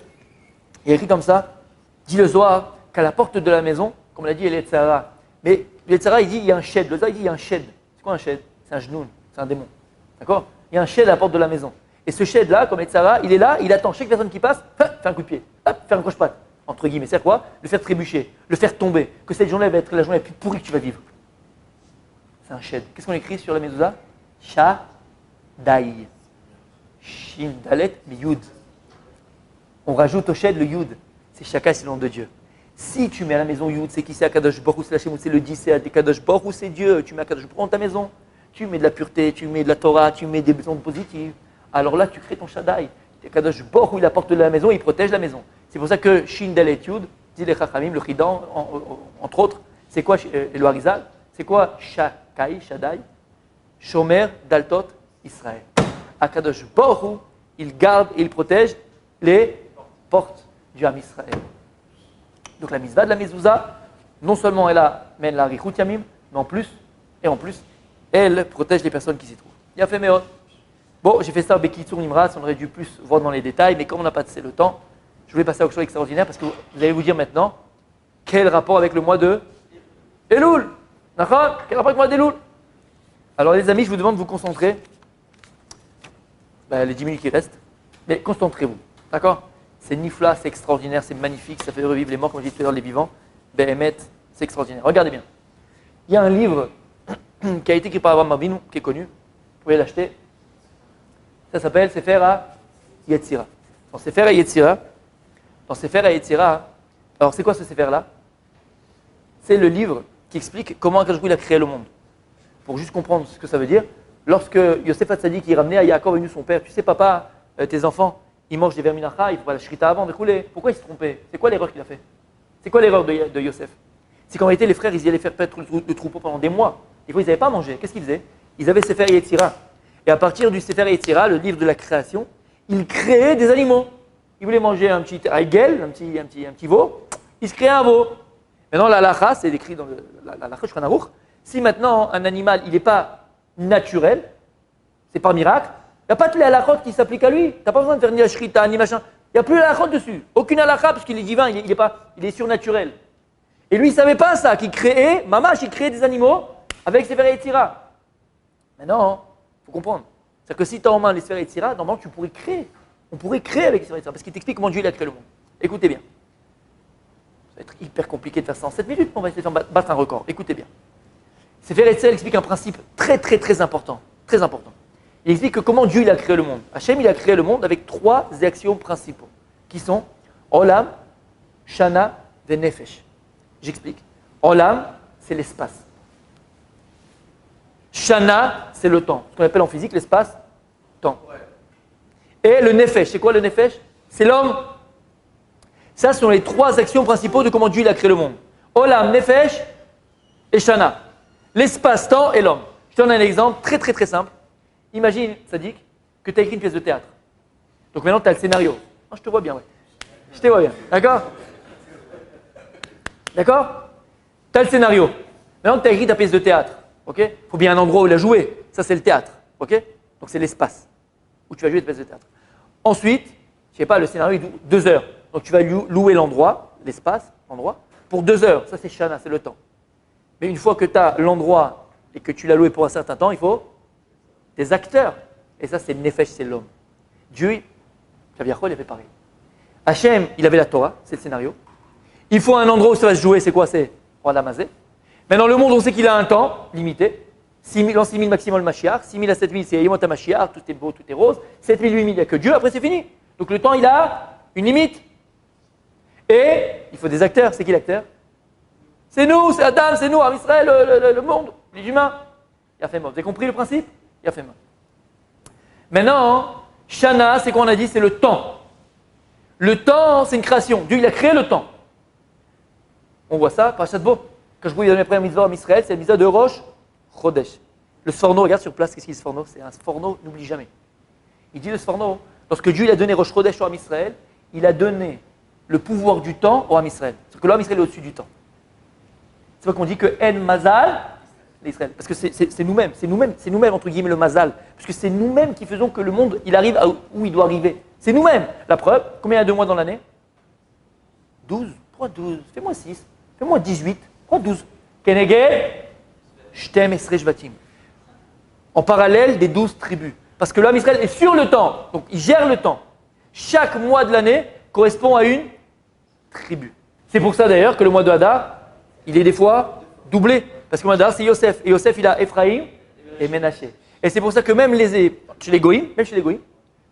il est écrit comme ça, dit le Zohar, qu'à la porte de la maison, comme l'a dit Eletzara. Mais Eletzara, il dit il y a un shed. Le Zohar, il dit il y a un shed. C'est quoi un shed? C'est un genoun, c'est un démon. D'accord? Il y a un shed à la porte de la maison. Et ce shed-là, comme Eletzara, il est là, il attend chaque personne qui passe, fait un coup de pied, fait un croche-patte. Entre guillemets, c'est quoi? Le faire trébucher, le faire tomber, que cette journée va être la journée la plus pourrie que tu vas vivre. C'est un shed. Qu'est-ce qu'on écrit sur la mezouza? Shadai. Shin, Dalet, mais Yud. On rajoute au shed le Yud. C'est chacun, c'est le nom de Dieu. Si tu mets à la maison Yud, c'est qui? C'est Akadosh Baruch Hu, c'est la Shemut, c'est le 10, c'est Akadosh Baruch Hu, c'est Dieu. Tu mets Akadosh Baruch Hu dans ta maison. Tu mets de la pureté, tu mets de la Torah, tu mets des ondes positives. Alors là, tu crées ton Shaddai. Akadosh Baruch Hu, il apporte la maison, il protège la maison. C'est pour ça que Shin Dalet Yud, dit les Chachamim, le Chidan, entre autres, c'est quoi le Harizal? C'est quoi Shakai, Shaddai? Shomer, Daltot, Israël. Akadosh Baruch Hu, il garde et il protège les portes du Ham Israël. Donc la mitzvah de la mezouza, non seulement elle amène la Richut Yamim, mais en plus, elle protège les personnes qui s'y trouvent. Il a fait Meot. Bon, j'ai fait ça au Bekitsur Nimras, on aurait dû plus voir dans les détails, mais comme on n'a pas assez le temps, je voulais passer à quelque chose d'extraordinaire parce que vous allez vous dire maintenant, quel rapport avec le mois de Elul? D'accord? Quel rapport avec le mois d'Elul? Alors les amis, je vous demande de vous concentrer, les 10 minutes qui restent, mais concentrez-vous. D'accord? C'est nifla, c'est extraordinaire, c'est magnifique, ça fait revivre les morts, comme je disais tout à l'heure, les vivants. Behemet, c'est extraordinaire. Regardez bien. Il y a un livre qui a été écrit par Abraham Avinu, qui est connu. Vous pouvez l'acheter. Ça s'appelle Sefer HaYetzira. Dans Sefer HaYetzira, alors c'est quoi ce Sefer-là? C'est le livre qui explique comment Akadosh Baruch Hu a créé le monde. Pour juste comprendre ce que ça veut dire, lorsque Yosef Hatzadik est ramené à Yaakov venu son père, tu sais papa, tes enfants, ils mangent des verminacha, il faut pas la shrita avant, mais pourquoi il s'est trompé? C'est quoi l'erreur qu'il a fait? C'est quoi l'erreur de Yosef? C'est qu'en réalité, les frères, ils y allaient faire paître le troupeau pendant des mois. Des fois, ils n'avaient pas mangé. Qu'est-ce qu'ils faisaient? Ils avaient Sefer Yetzira. Et à partir du Sefer Yetzira, le livre de la création, ils créaient des animaux. Ils voulaient manger un petit aigel, un petit veau. Ils se créaient un veau. Maintenant, la halacha, c'est écrit dans la halacha Shulchan Aruch. Si maintenant un animal, il n'est pas naturel, c'est par miracle, il n'y a pas tous les halachot qui s'appliquent à lui. Tu n'as pas besoin de faire ni la shrita, ni machin. Il n'y a plus la halachot dessus. Aucune halakha, parce qu'il est divin, il est surnaturel. Et lui, il ne savait pas ça, qu'il créait, Mamash, il créait des animaux avec Sefer Yetzira. Maintenant, il faut comprendre. C'est-à-dire que si tu as en main les Sefer Yetzira, normalement, tu pourrais créer. On pourrait créer avec Sefer Yetzira, parce qu'il t'explique comment Dieu a créé le monde. Écoutez bien. Ça va être hyper compliqué de faire ça en 7 minutes, mais on va essayer de battre un record. Écoutez bien. Sefer Yetzira explique un principe très, très, très important. Très important. Il explique que comment Dieu il a créé le monde. Hachem, il a créé le monde avec 3 axiomes principaux, qui sont Olam, Shana et Nefesh. J'explique. Olam, c'est l'espace. Shana, c'est le temps. Ce qu'on appelle en physique l'espace, temps. Et le Nefesh, c'est quoi le Nefesh? C'est l'homme. Ça, ce sont les 3 axiomes principaux de comment Dieu il a créé le monde. Olam, Nefesh et Shana. L'espace, temps et l'homme. Je te donne un exemple très, très, très simple. Imagine, Sadik, que tu as écrit une pièce de théâtre. Donc maintenant, tu as le scénario. Oh, je te vois bien, oui. Je te vois bien. D'accord? D'accord? Tu as le scénario. Maintenant, tu as écrit ta pièce de théâtre. Ok? Il faut bien un endroit où la jouer. Ça, c'est le théâtre. Ok? Donc, c'est l'espace où tu vas jouer ta pièce de théâtre. Ensuite, je ne sais pas, le scénario est 2 heures. Donc, tu vas louer l'endroit, l'espace, l'endroit, pour 2 heures. Ça, c'est Shana, c'est le temps. Mais une fois que tu as l'endroit et que tu l'as loué pour un certain temps, il faut des acteurs. Et ça, c'est le Nefesh, c'est l'homme. Dieu, Kaviachol, il avait pareil. Hachem, il avait la Torah, c'est le scénario. Il faut un endroit où ça va se jouer, c'est quoi? C'est Roi Mazé. Maintenant, le monde, on sait qu'il a un temps limité. 6 000 maximum le Mashiach. 6 000 à 7 000, c'est Yemot Mashiach, tout est beau, tout est rose. 7 000, 8 000, il n'y a que Dieu, après c'est fini. Donc le temps, il a une limite. Et il faut des acteurs. C'est qui l'acteur? C'est nous, c'est Adam, c'est nous, Israël, le monde, les humains. Il a fait mort. Vous avez compris le principe? Il a fait mort. Maintenant, Shana, c'est quoi on a dit? C'est le temps. Le temps, c'est une création. Dieu, il a créé le temps. On voit ça, Parashat Bo. Quand je vous donne mes premières mitzvahs en Israël, c'est la mitzvah de Rosh Chodesh. Le Sforno, regarde sur place, qu'est-ce qu'il est Sforno? C'est un Sforno, n'oublie jamais. Il dit le Sforno, lorsque Dieu il a donné Rosh Chodesh au Ham Israël, il a donné le pouvoir du temps au Ham Israël. C'est-à-dire que le Ham Israël est au-dessus du temps. C'est pas qu'on dit que En Mazal, l'Israël. Parce que c'est nous-mêmes, entre guillemets, le Mazal. Parce que c'est nous-mêmes qui faisons que le monde, il arrive où il doit arriver. C'est nous-mêmes. La preuve, combien il y a de mois dans l'année? 12. Pourquoi 12? Fais-moi 6. Fais-moi 18. Pourquoi 12? Keneged, Shtem Esrei Shvatim. En parallèle des 12 tribus. Parce que l'homme Israël est sur le temps. Donc il gère le temps. Chaque mois de l'année correspond à une tribu. C'est pour ça d'ailleurs que le mois de Hadar, il est des fois doublé. Parce que le mois de Hadar, c'est Yosef. Et Yosef, il a Ephraïm et Ménaché. Et c'est pour ça que même chez les Goïm,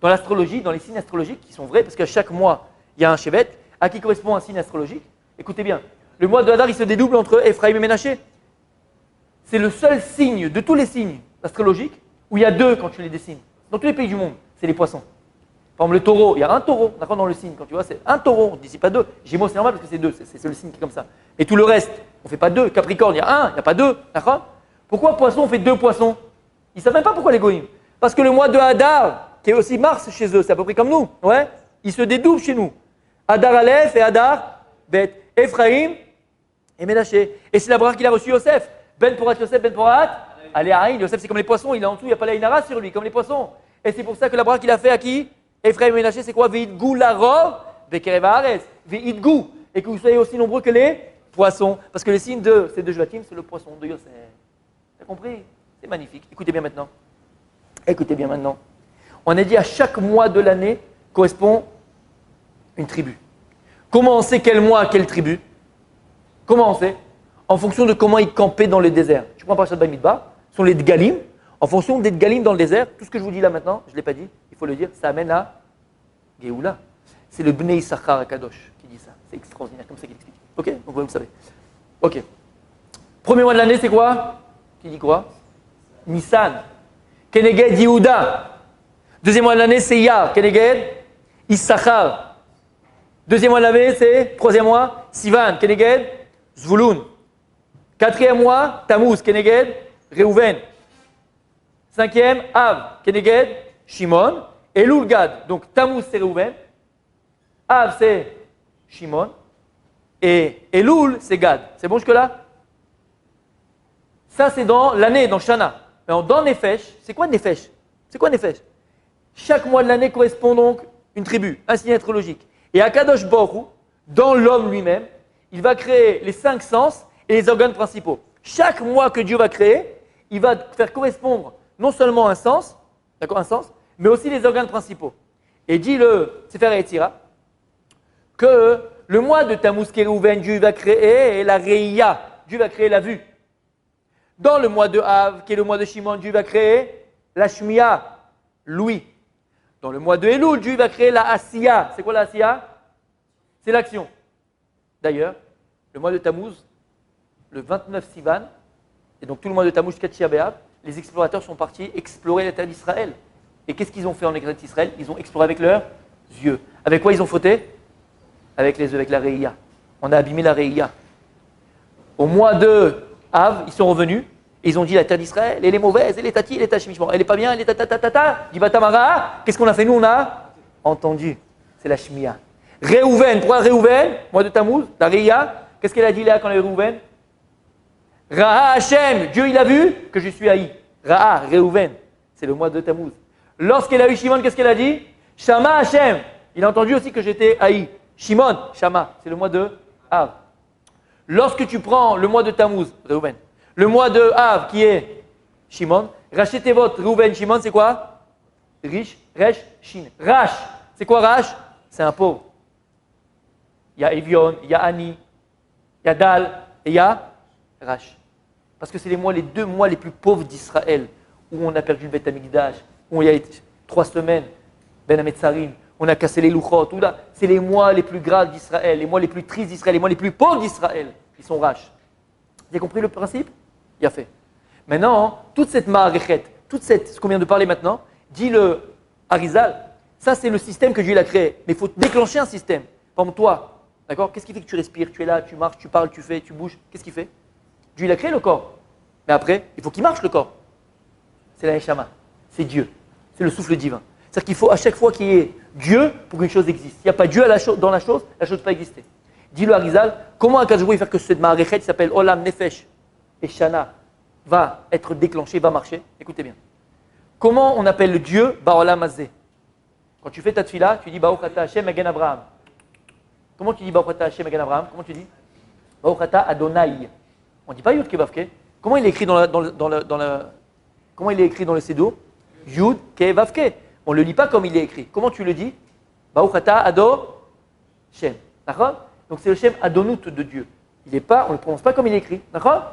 dans l'astrologie, dans les signes astrologiques qui sont vrais, parce qu'à chaque mois, il y a un Shevet, à qui correspond un signe astrologique. Écoutez bien, le mois de Hadar, il se dédouble entre Ephraïm et Ménaché. C'est le seul signe de tous les signes astrologiques où il y a 2 quand tu les dessines. Dans tous les pays du monde, c'est les poissons. Par exemple, le taureau, il y a un taureau, d'accord, dans le signe. Quand tu vois, c'est un taureau, on ne dit pas 2. Gémeaux, c'est normal parce que c'est 2, c'est le signe qui est comme ça. Et tout le reste, on ne fait pas 2. Capricorne, il y a 1, il n'y a pas 2, d'accord? Pourquoi poisson, on fait 2 poissons? Ils ne savent même pas pourquoi les goïms. Parce que le mois de Hadar, qui est aussi Mars chez eux, c'est à peu près comme nous, ouais, il se dédouble chez nous. Hadar Aleph et Hadar Bet, Ephraïm et Ménaché. Et c'est la bracha qu'il a reçu Yosef. Ben Porat Yosef, Ben Porat, allez Aïn. Yosef, c'est comme les poissons, il est en dessous, il n'y a pas la Inara sur lui, comme les poissons. Et c'est pour ça que la bracha qu'il a fait à qui? Ephraïm et Ménaché, c'est quoi? Ve'idgou larov, bekerev haaretz. Ve'idgou. Et que vous soyez aussi nombreux que les poissons. Parce que le signe de ces 2 Joachim, c'est le poisson de Yosef. T'as compris? C'est magnifique. Écoutez bien maintenant. Écoutez bien maintenant. On a dit à chaque mois de l'année correspond une tribu. Comment on sait quel mois à quelle tribu? Comment on sait? En fonction de comment ils campaient dans le désert. Tu prends Parashat Bamidbar, ce sont les Dgalim. En fonction des Dgalim dans le désert, tout ce que je vous dis là maintenant, je ne l'ai pas dit, il faut le dire, ça amène à Géoula. C'est le Bnei Issachar Akadosh qui dit ça. C'est extraordinaire, comme ça qu'il explique. Ok? Donc vous le savez. Ok. Premier mois de l'année, c'est quoi? Qui dit quoi? Nissan. Keneged Yehuda. Deuxième mois de l'année, c'est Iyar. Keneged Issachar. Deuxième mois de l'année, c'est, troisième mois, Sivan. Keneged Zvulun. Quatrième mois, Tammuz. Keneged Reuven. Cinquième, Av. Keneged Shimon. Et Elul Gad. Donc Tammuz, c'est Reuven. Av, c'est Shimon. Et Elul, c'est Gad. C'est bon jusque-là? Ça, c'est dans l'année, dans Shana. Mais dans Nefesh, c'est quoi Nefesh? C'est quoi Nefesh? Chaque mois de l'année correspond donc une tribu, un signe astrologique. Et Akadosh Baruch Hu, dans l'homme lui-même, il va créer les 5 sens et les organes principaux. Chaque mois que Dieu va créer, il va faire correspondre non seulement un sens, d'accord, un sens, mais aussi les organes principaux. Et dit le Sefer Yetzira que le mois de Tammuz Kérouven, Dieu va créer la Reïa, Dieu va créer la vue. Dans le mois de Av, qui est le mois de Shimon, Dieu va créer la Shmiya, l'ouïe. Dans le mois de Elul, Dieu va créer la Asiya. C'est quoi la Asiya? C'est l'action. D'ailleurs, le mois de Tammuz, le 29 Sivan, et donc tout le mois de Tammuz jusqu'à Tisha B'Av, les explorateurs sont partis explorer la terre d'Israël. Et qu'est-ce qu'ils ont fait en terre d'Israël? Ils ont exploré avec leurs yeux. Avec quoi ils ont fauté? Avec les yeux, avec la Reïa. On a abîmé la Reïa. Au mois de Av, ils sont revenus et ils ont dit la terre d'Israël, elle est mauvaise, elle est tati, elle est tachimichement, elle est pas bien, elle est tata. Dit Batamara, qu'est-ce qu'on a fait nous? On a entendu. C'est la Shmiya. Réhouven, pourquoi Réhouven? Mois de Tammuz, la Reïa. Qu'est-ce qu'elle a dit là quand elle est Réhouven? Ra'a Hashem, Dieu il a vu que je suis haï. Ra'a, Réhouven, c'est le mois de Tammuz. Lorsqu'elle a eu Shimon, qu'est-ce qu'elle a dit? Shama Hashem, il a entendu aussi que j'étais haï. Shimon, Shama, c'est le mois de Av. Lorsque tu prends le mois de Tammuz, Réhouven, le mois de Av qui est Shimon, rachetez votre Réhouven, Shimon, c'est quoi? Riche, Resh, Shin. Rash, c'est quoi Rash? C'est un pauvre. Il y a Evion, il y a Ani, il y a Dal et il y a Rash. Parce que c'est les 2 mois les plus pauvres d'Israël, où on a perdu le Beth Amikdash, où il y a 3 semaines, Ben Ametzarim, on a cassé les louchot, tout là. C'est les mois les plus graves d'Israël, les mois les plus tristes d'Israël, les mois les plus pauvres d'Israël. Ils sont Rash. Vous avez compris le principe? Il a fait. Maintenant, toute cette ma'arechet, ce qu'on vient de parler maintenant, dit le Arizal, ça c'est le système que Dieu a créé. Mais il faut déclencher un système. Par exemple, toi, d'accord? Qu'est-ce qui fait que tu respires? Tu es là, tu marches, tu parles, tu fais, tu bouges. Qu'est-ce qu'il fait? Dieu a créé le corps. Mais après, il faut qu'il marche le corps. C'est la Neshama. C'est Dieu. C'est le souffle divin. C'est-à-dire qu'il faut à chaque fois qu'il y ait Dieu pour qu'une chose existe. S'il n'y a pas Dieu dans la chose ne peut pas exister. Dit le Arizal, comment un Kadjou faire que cette ma'arechet qui s'appelle Olam, Nefesh et Shana va être déclenché, va marcher? Écoutez bien. Comment on appelle Dieu Ba'olam Azeh? Quand tu fais ta tfila, tu dis Baruch Ata Hashem Magen Abraham. Comment tu dis Baruch Ata Hashem Magen Abraham? Comment tu dis? Baruch Ata Adonai. On ne dit pas Yud Kevavke. Comment il est écrit comment il est écrit dans le Sédo? Yud Kevavke. On ne le lit pas comme il est écrit. Comment tu le dis? Baruch Ata Ado Shem. D'accord? Donc c'est le Shem Adonut de Dieu. On ne le prononce pas comme il est écrit. D'accord?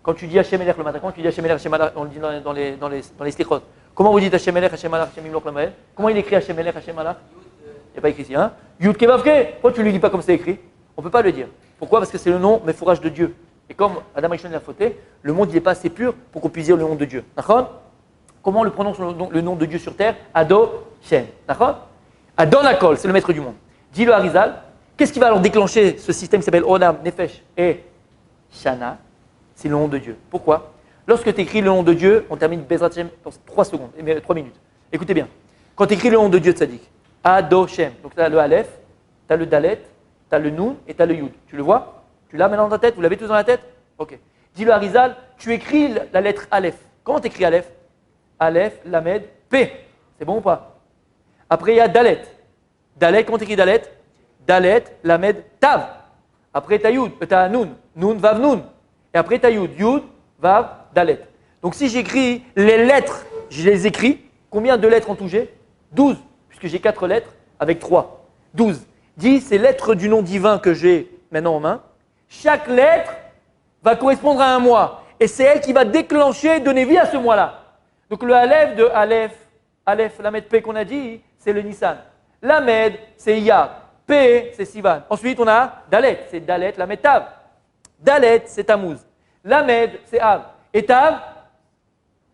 Quand tu dis Hashem Elech le matin, quand tu dis Hashem Elech, Hashem Alach, on le dit dans les slichot. Comment vous dites Hashem Elech, Hashem Alach, Hashem Imloch Lamael? Comment il écrit Hashem Elech, Hashem Alach? Il n'est pas écrit ici. Hein? Yud Kevavke. Pourquoi tu ne le dis pas comme c'est écrit? On ne peut pas le dire. Pourquoi? Parce que c'est le nom, mais fourrage de Dieu. Et comme Adam Rishon l'a fauté, le monde n'est pas assez pur pour qu'on puisse dire le nom de Dieu. D'accord? Comment on le prononce le nom de Dieu sur terre? Ado Shem. D'accord? Adon Akol, c'est le maître du monde. Dis le Harizal, qu'est-ce qui va alors déclencher ce système qui s'appelle Olam, Nefesh et Shana? C'est le nom de Dieu. Pourquoi? Lorsque tu écris le nom de Dieu, on termine Bezrat Hashem dans 3 secondes, 3 minutes. Écoutez bien. Quand tu écris le nom de Dieu, Tzadik, Ado Shem, donc tu as le Aleph, tu as le Dalet, tu as le Nun et tu as le Yud. Tu le vois? Tu l'as maintenant dans ta tête? Vous l'avez tous dans la tête? Ok. Dis le Harizal, tu écris la lettre Aleph. Comment tu écris Aleph? Aleph, Lamed, P. C'est bon ou pas? Après, il y a Dalet. Dalet, comment tu écris Dalet? Dalet, Lamed, Tav. Après, tu as Yud, tu as Nun. Nun, Vav, Nun. Et après, tu as Yud. Yud, Vav, Dalet. Donc, si j'écris les lettres, je les écris. Combien de lettres en tout j'ai? 12. Puisque j'ai 4 lettres avec 3. 12. Dis, ces lettres du nom divin que j'ai maintenant en main, chaque lettre va correspondre à un mois. Et c'est elle qui va déclencher, donner vie à ce mois-là. Donc le Aleph de Aleph, Lamed P qu'on a dit, c'est le Nissan. Lamed, c'est Iyar. P, c'est Sivan. Ensuite, on a Dalet, c'est Dalet, Lamed Tav. Dalet, c'est Tammuz. Lamed, c'est Av. Et Tav,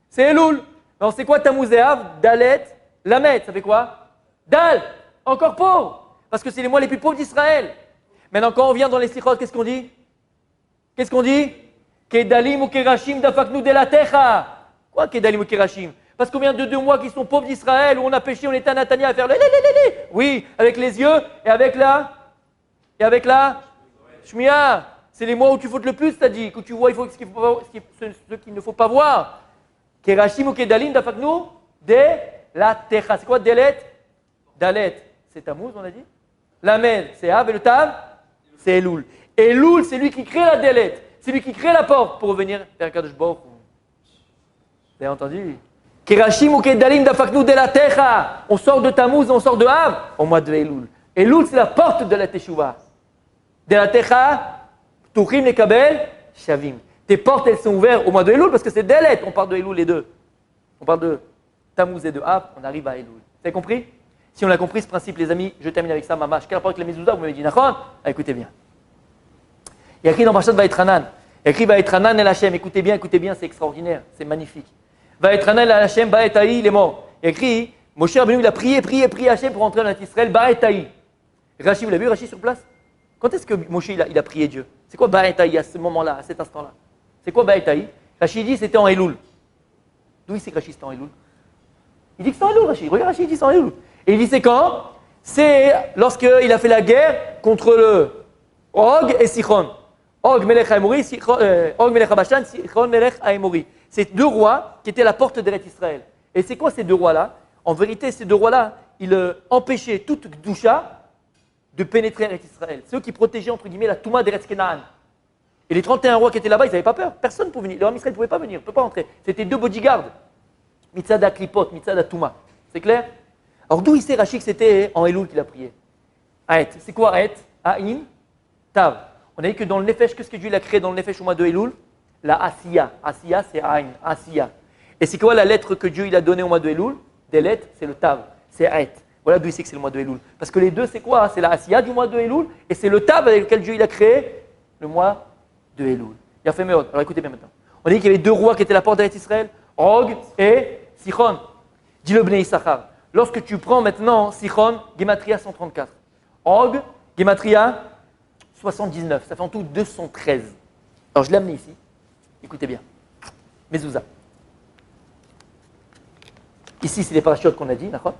c'est Elul. Alors c'est quoi Tammuz et Av? Dalet, Lamed, ça fait quoi? Dal, encore pauvre. Parce que c'est les mois les plus pauvres d'Israël. Maintenant, quand on vient dans les slichot, qu'est-ce qu'on dit? Qu'est-ce qu'on dit? Kedalim ou Kerashim dafaknu de la techa. Quoi Kedalim ou Kerashim? Parce qu'on vient de 2 mois qui sont pauvres d'Israël, où on a péché, on était à Natania à faire le. Oui, avec les yeux et avec la Shmiya, c'est les mois où tu fautes le plus, t'as dit, que tu vois ce qu'il ne faut pas voir. Kerashim ou Kedalim, Dafaknu, de la Techa. C'est quoi Delet? Dalet, c'est Tammuz, on a dit. Lamed, c'est Av, et le Tav, c'est Elul. Elul, c'est lui qui crée la Delet. C'est lui qui crée la porte pour revenir vers Kadosh Baruch Hu. Vous avez entendu? Kerashim ou Kedalim, Dafaknu, de la Techa. On sort de Tammuz, on sort de Av, au mois de Elul. Elul, c'est la porte de la Teshuvah. De la Techa, Tuchim les Kabel, Shavim. Tes portes, elles sont ouvertes au mois de Elul parce que c'est Delet. On parle de Elul les deux. On parle de Tammuz et de Av, on arrive à Elul. Vous avez compris? Si on a compris ce principe, les amis, je termine avec ça, Mamash. Quel rapport avec la Mezouza? Vous m'avez dit, Nachon? Écoutez bien. Il y a écrit dans Parashat Vaïtranan. Il y a écrit Vaïtranan el Hashem. Écoutez bien, c'est extraordinaire, c'est magnifique. Vaïtranan el Hashem, Ba'etaï, il est mort. Il y a écrit, Moshe Rabbeinu, il a prié Hashem pour entrer en Israël, Ba'etaï. Rashi, vous l'avez vu, Rashi sur place? Quand est-ce que Moshe il a prié Dieu? C'est quoi Ba'etaï à ce moment-là, à cet instant-là? C'est quoi Ba'etaï? Rashi dit c'était en Elul. D'où il sait que Rashi c'était en Elul? Il dit que c'est en Elul, Rashi. Regarde Rashi, il dit c'est en Elul. Et il dit c'est quand? C'est lorsqu'il a fait la guerre contre le Og et Sichon. Og Melech Haïmori, Og Melech Habashan, Sichon Melech Haïmori. C'est deux rois qui étaient à la porte d'Eretz Israël. Et c'est quoi ces deux rois-là? En vérité, ces deux rois-là, ils empêchaient toute doucha de pénétrer Eretz Israël. C'est eux qui protégeaient, entre guillemets, la Touma d'Eretz Kenaan. Et les 31 rois qui étaient là-bas, ils n'avaient pas peur. Personne ne pouvait venir. Le roi Israël ne pouvait pas venir, ne peut pas entrer. C'était deux bodyguards. Mitzada Klipot, Mitzada Touma. C'est clair? Alors d'où il sait Rashi que c'était en Elul qu'il a prié? Aet. C'est quoi Aet? Aïn, Tav. On a dit que dans le Nefesh, qu'est-ce que Dieu a créé dans le Nefesh au mois de Elul? La Asiya. Asiya, c'est Aïn. Asiya. Et c'est quoi la lettre que Dieu il a donnée au mois de Elul? Des lettres, c'est le Tav. C'est Aet. Voilà d'où il sait que c'est le mois de Elul. Parce que les deux, c'est quoi? C'est la Asiya du mois de Elul et c'est le Tav avec lequel Dieu il a créé le mois de Elul. Il a fait Meod. Alors écoutez bien maintenant. On a dit qu'il y avait deux rois qui étaient à la porte d'Eretz Israël, Og et Sichon. Dis le Bnei Issachar. Lorsque tu prends maintenant Sichon, Gematria 134. Og, Gematria 79. Ça fait en tout 213. Alors je l'ai amené ici. Écoutez bien. Mezouza. Ici, c'est les parachutes qu'on a dit, d'accord?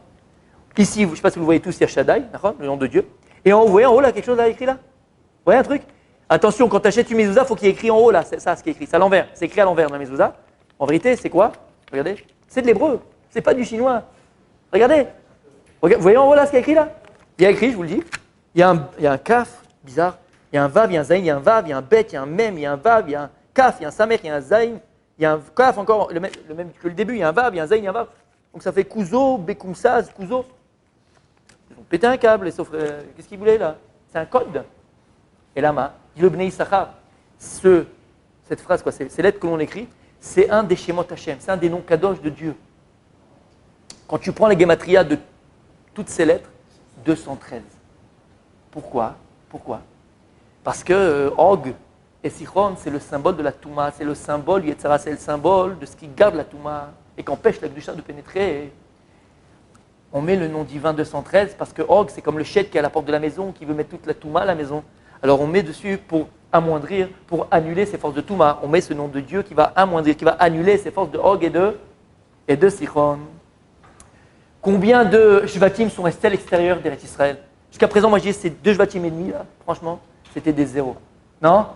Ici, je ne sais pas si vous le voyez tous, il y a Shaddai, d'accord? Le nom de Dieu. Et en haut, vous voyez en haut là, quelque chose là écrit là? Vous voyez un truc? Attention, quand tu achètes une mezouza, il faut qu'il y ait écrit en haut là, c'est ça ce qui est écrit, c'est à l'envers, c'est écrit à l'envers dans la mezouza. En vérité, c'est quoi? Regardez, c'est de l'hébreu, c'est pas du chinois. Regardez, vous voyez en haut là ce qui est écrit là? Il y a écrit, je vous le dis, il y a un kaf, bizarre, il y a un vav, il y a un zayin, il y a un vav, il y a un bet, il y a un mem, il y a un vav, il y a un kaf, il y a un samer, il y a un zayin, il y a un kaf encore, le même que le début, il y a un vav, il y a un zayin, il y a un vav. Donc ça fait kuzo, bekumsaz, kuzo. Ils ont pété un câble, sauf qu'est-ce qu'ils voulaient là? C'est un code. Et là, dit le Bnei Issachar, cette phrase, quoi, ces lettres que l'on écrit, c'est un des Shemot Hashem, c'est un des noms kadosh de Dieu. Quand tu prends les Gematria de toutes ces lettres, 213. Pourquoi? Parce que Og et Sichon, c'est le symbole de la Touma, c'est le symbole, Yetzara, c'est le symbole de ce qui garde la Touma et qu'empêche la Gdusha de pénétrer. On met le nom divin 213 parce que Og, c'est comme le Shed qui est à la porte de la maison, qui veut mettre toute la Touma à la maison. Alors on met dessus pour amoindrir, pour annuler ces forces de Touma. On met ce nom de Dieu qui va amoindrir, qui va annuler ces forces de Og et de Sichon. Combien de Shvatim sont restés à l'extérieur d'Eretz Israël? Jusqu'à présent, moi je dis ces 2 Shvatim et demi, là, franchement, c'était des zéros. Non?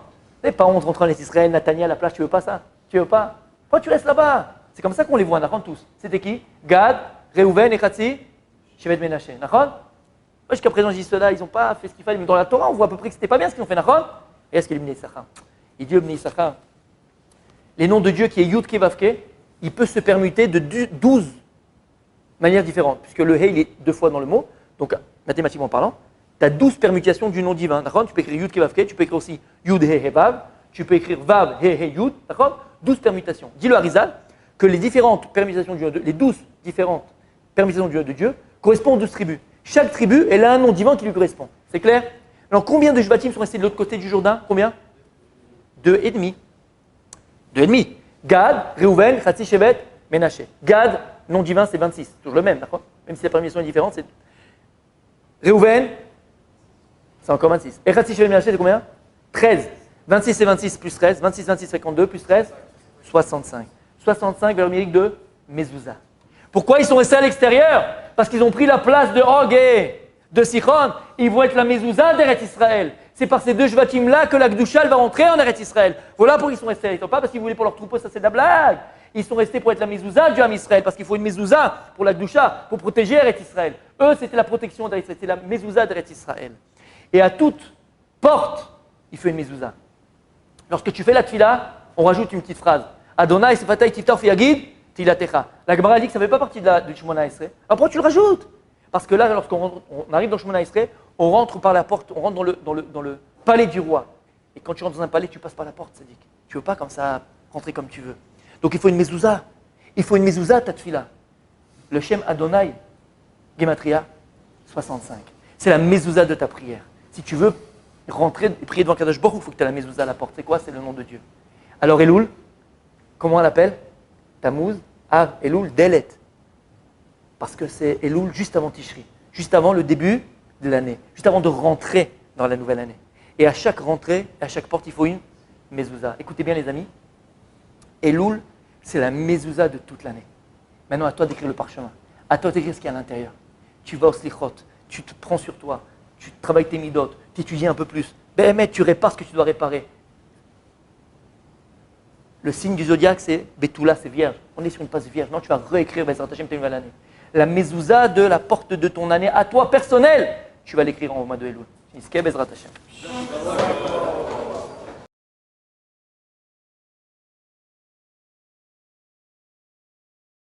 C'est pas honte rentrer en Eretz Israël, Natania à la plage, tu veux pas ça? Tu veux pas? Pourquoi tu restes là-bas? C'est comme ça qu'on les voit, Nachon, tous. C'était qui? Gad, Reuven et Chatzi, Shevet Menaché. Nachon? Jusqu'à présent, je dis ceux-là, ils n'ont pas fait ce qu'il fallait. Mais dans la Torah, on voit à peu près que c'était pas bien ce qu'ils ont fait, Nachon? Et est-ce qu'il est Bnei Issachar? Il dit au Bnei Issachar, les noms de Dieu qui est Yud Kevavke, il peut se permuter de 12 manières différentes, puisque le He, il est 2 fois dans le mot, donc mathématiquement parlant, tu as 12 permutations du nom divin, d'accord? Tu peux écrire Yud Kevavke, tu peux écrire aussi Yud He He Vav, tu peux écrire Vav He He Yud, d'accord? 12 permutations. Dis le Harizal que les différentes permutations du nom de Dieu, les 12 différentes permutations du nom de Dieu correspondent aux 12 tribus. Chaque tribu, elle a un nom divin qui lui correspond. C'est clair? Alors combien de Shvatim sont restés de l'autre côté du Jourdain? Combien? 2 et demi. 2 et demi. Gad, Reuven, Chatzi, Shevet, Menaché. Gad, nom divin, c'est 26. Toujours le même, d'accord? Même si la permutation est différente, c'est. Reuven, c'est encore 26. Et Chatzi, Shevet, Menaché, c'est combien? 13. 26 et 26 plus 13. 26, 26, 52 plus 13. 65. 65 vers le numérique de Mezouza. Pourquoi ils sont restés à l'extérieur? Parce qu'ils ont pris la place de Og et de Sichon. ils vont être la mezouza d'Eretz Israël. C'est par ces deux Shvatim-là que la Gdusha va rentrer en Eretz Israël. Voilà pourquoi ils sont restés. Ils ne sont pas parce qu'ils voulaient pour leur troupeau, ça c'est de la blague. Ils sont restés pour être la mezouza du Ham Israël, parce qu'il faut une mezouza pour la Gdusha, pour protéger Eretz Israël. Eux, c'était la protection d'Eretz Israël, c'était la mezouza d'Eretz Israël. Et à toute porte, il fait une mezouza. Lorsque tu fais la tfila, on rajoute une petite phrase. Adonai sefatay tiftar fi yagid tilatecha. La Gemara dit que ça ne fait pas partie du Shemona Esrei. Après, tu le rajoutes. Parce que là, lorsqu'on arrive dans le Shemona Esrei, on rentre par la porte, on rentre dans le palais du roi. Et quand tu rentres dans un palais, tu passes par la porte, Sadik. Tu ne veux pas comme ça rentrer comme tu veux. Donc il faut une mezouza. Il faut une mezouza, ta tfila. Le Shem Adonai, Gematria, 65. C'est la mezouza de ta prière. Si tu veux rentrer et prier devant Kadosh Baruch Hu, il faut que tu aies la mezouza à la porte. C'est quoi? C'est le nom de Dieu. Alors Elul, comment on l'appelle? Tammuz, Av, Elul, Delet. Parce que c'est Elul juste avant Tishri, juste avant le début de l'année, juste avant de rentrer dans la nouvelle année. Et à chaque rentrée, à chaque porte, il faut une mezouza. Écoutez bien les amis, Elul, c'est la mezouza de toute l'année. Maintenant, à toi d'écrire le parchemin, à toi d'écrire ce qu'il y a à l'intérieur. Tu vas au slichot, tu te prends sur toi, tu travailles tes midot, tu étudies un peu plus. Mais tu répares ce que tu dois réparer. Le signe du zodiaque, c'est Betula, c'est vierge. On est sur une passe vierge. Non, tu vas réécrire Bezrat Hashem ta nouvelle année. La mezouza de la porte de ton année à toi personnelle, tu vas l'écrire en mois de Elul. Bezrat Hashem.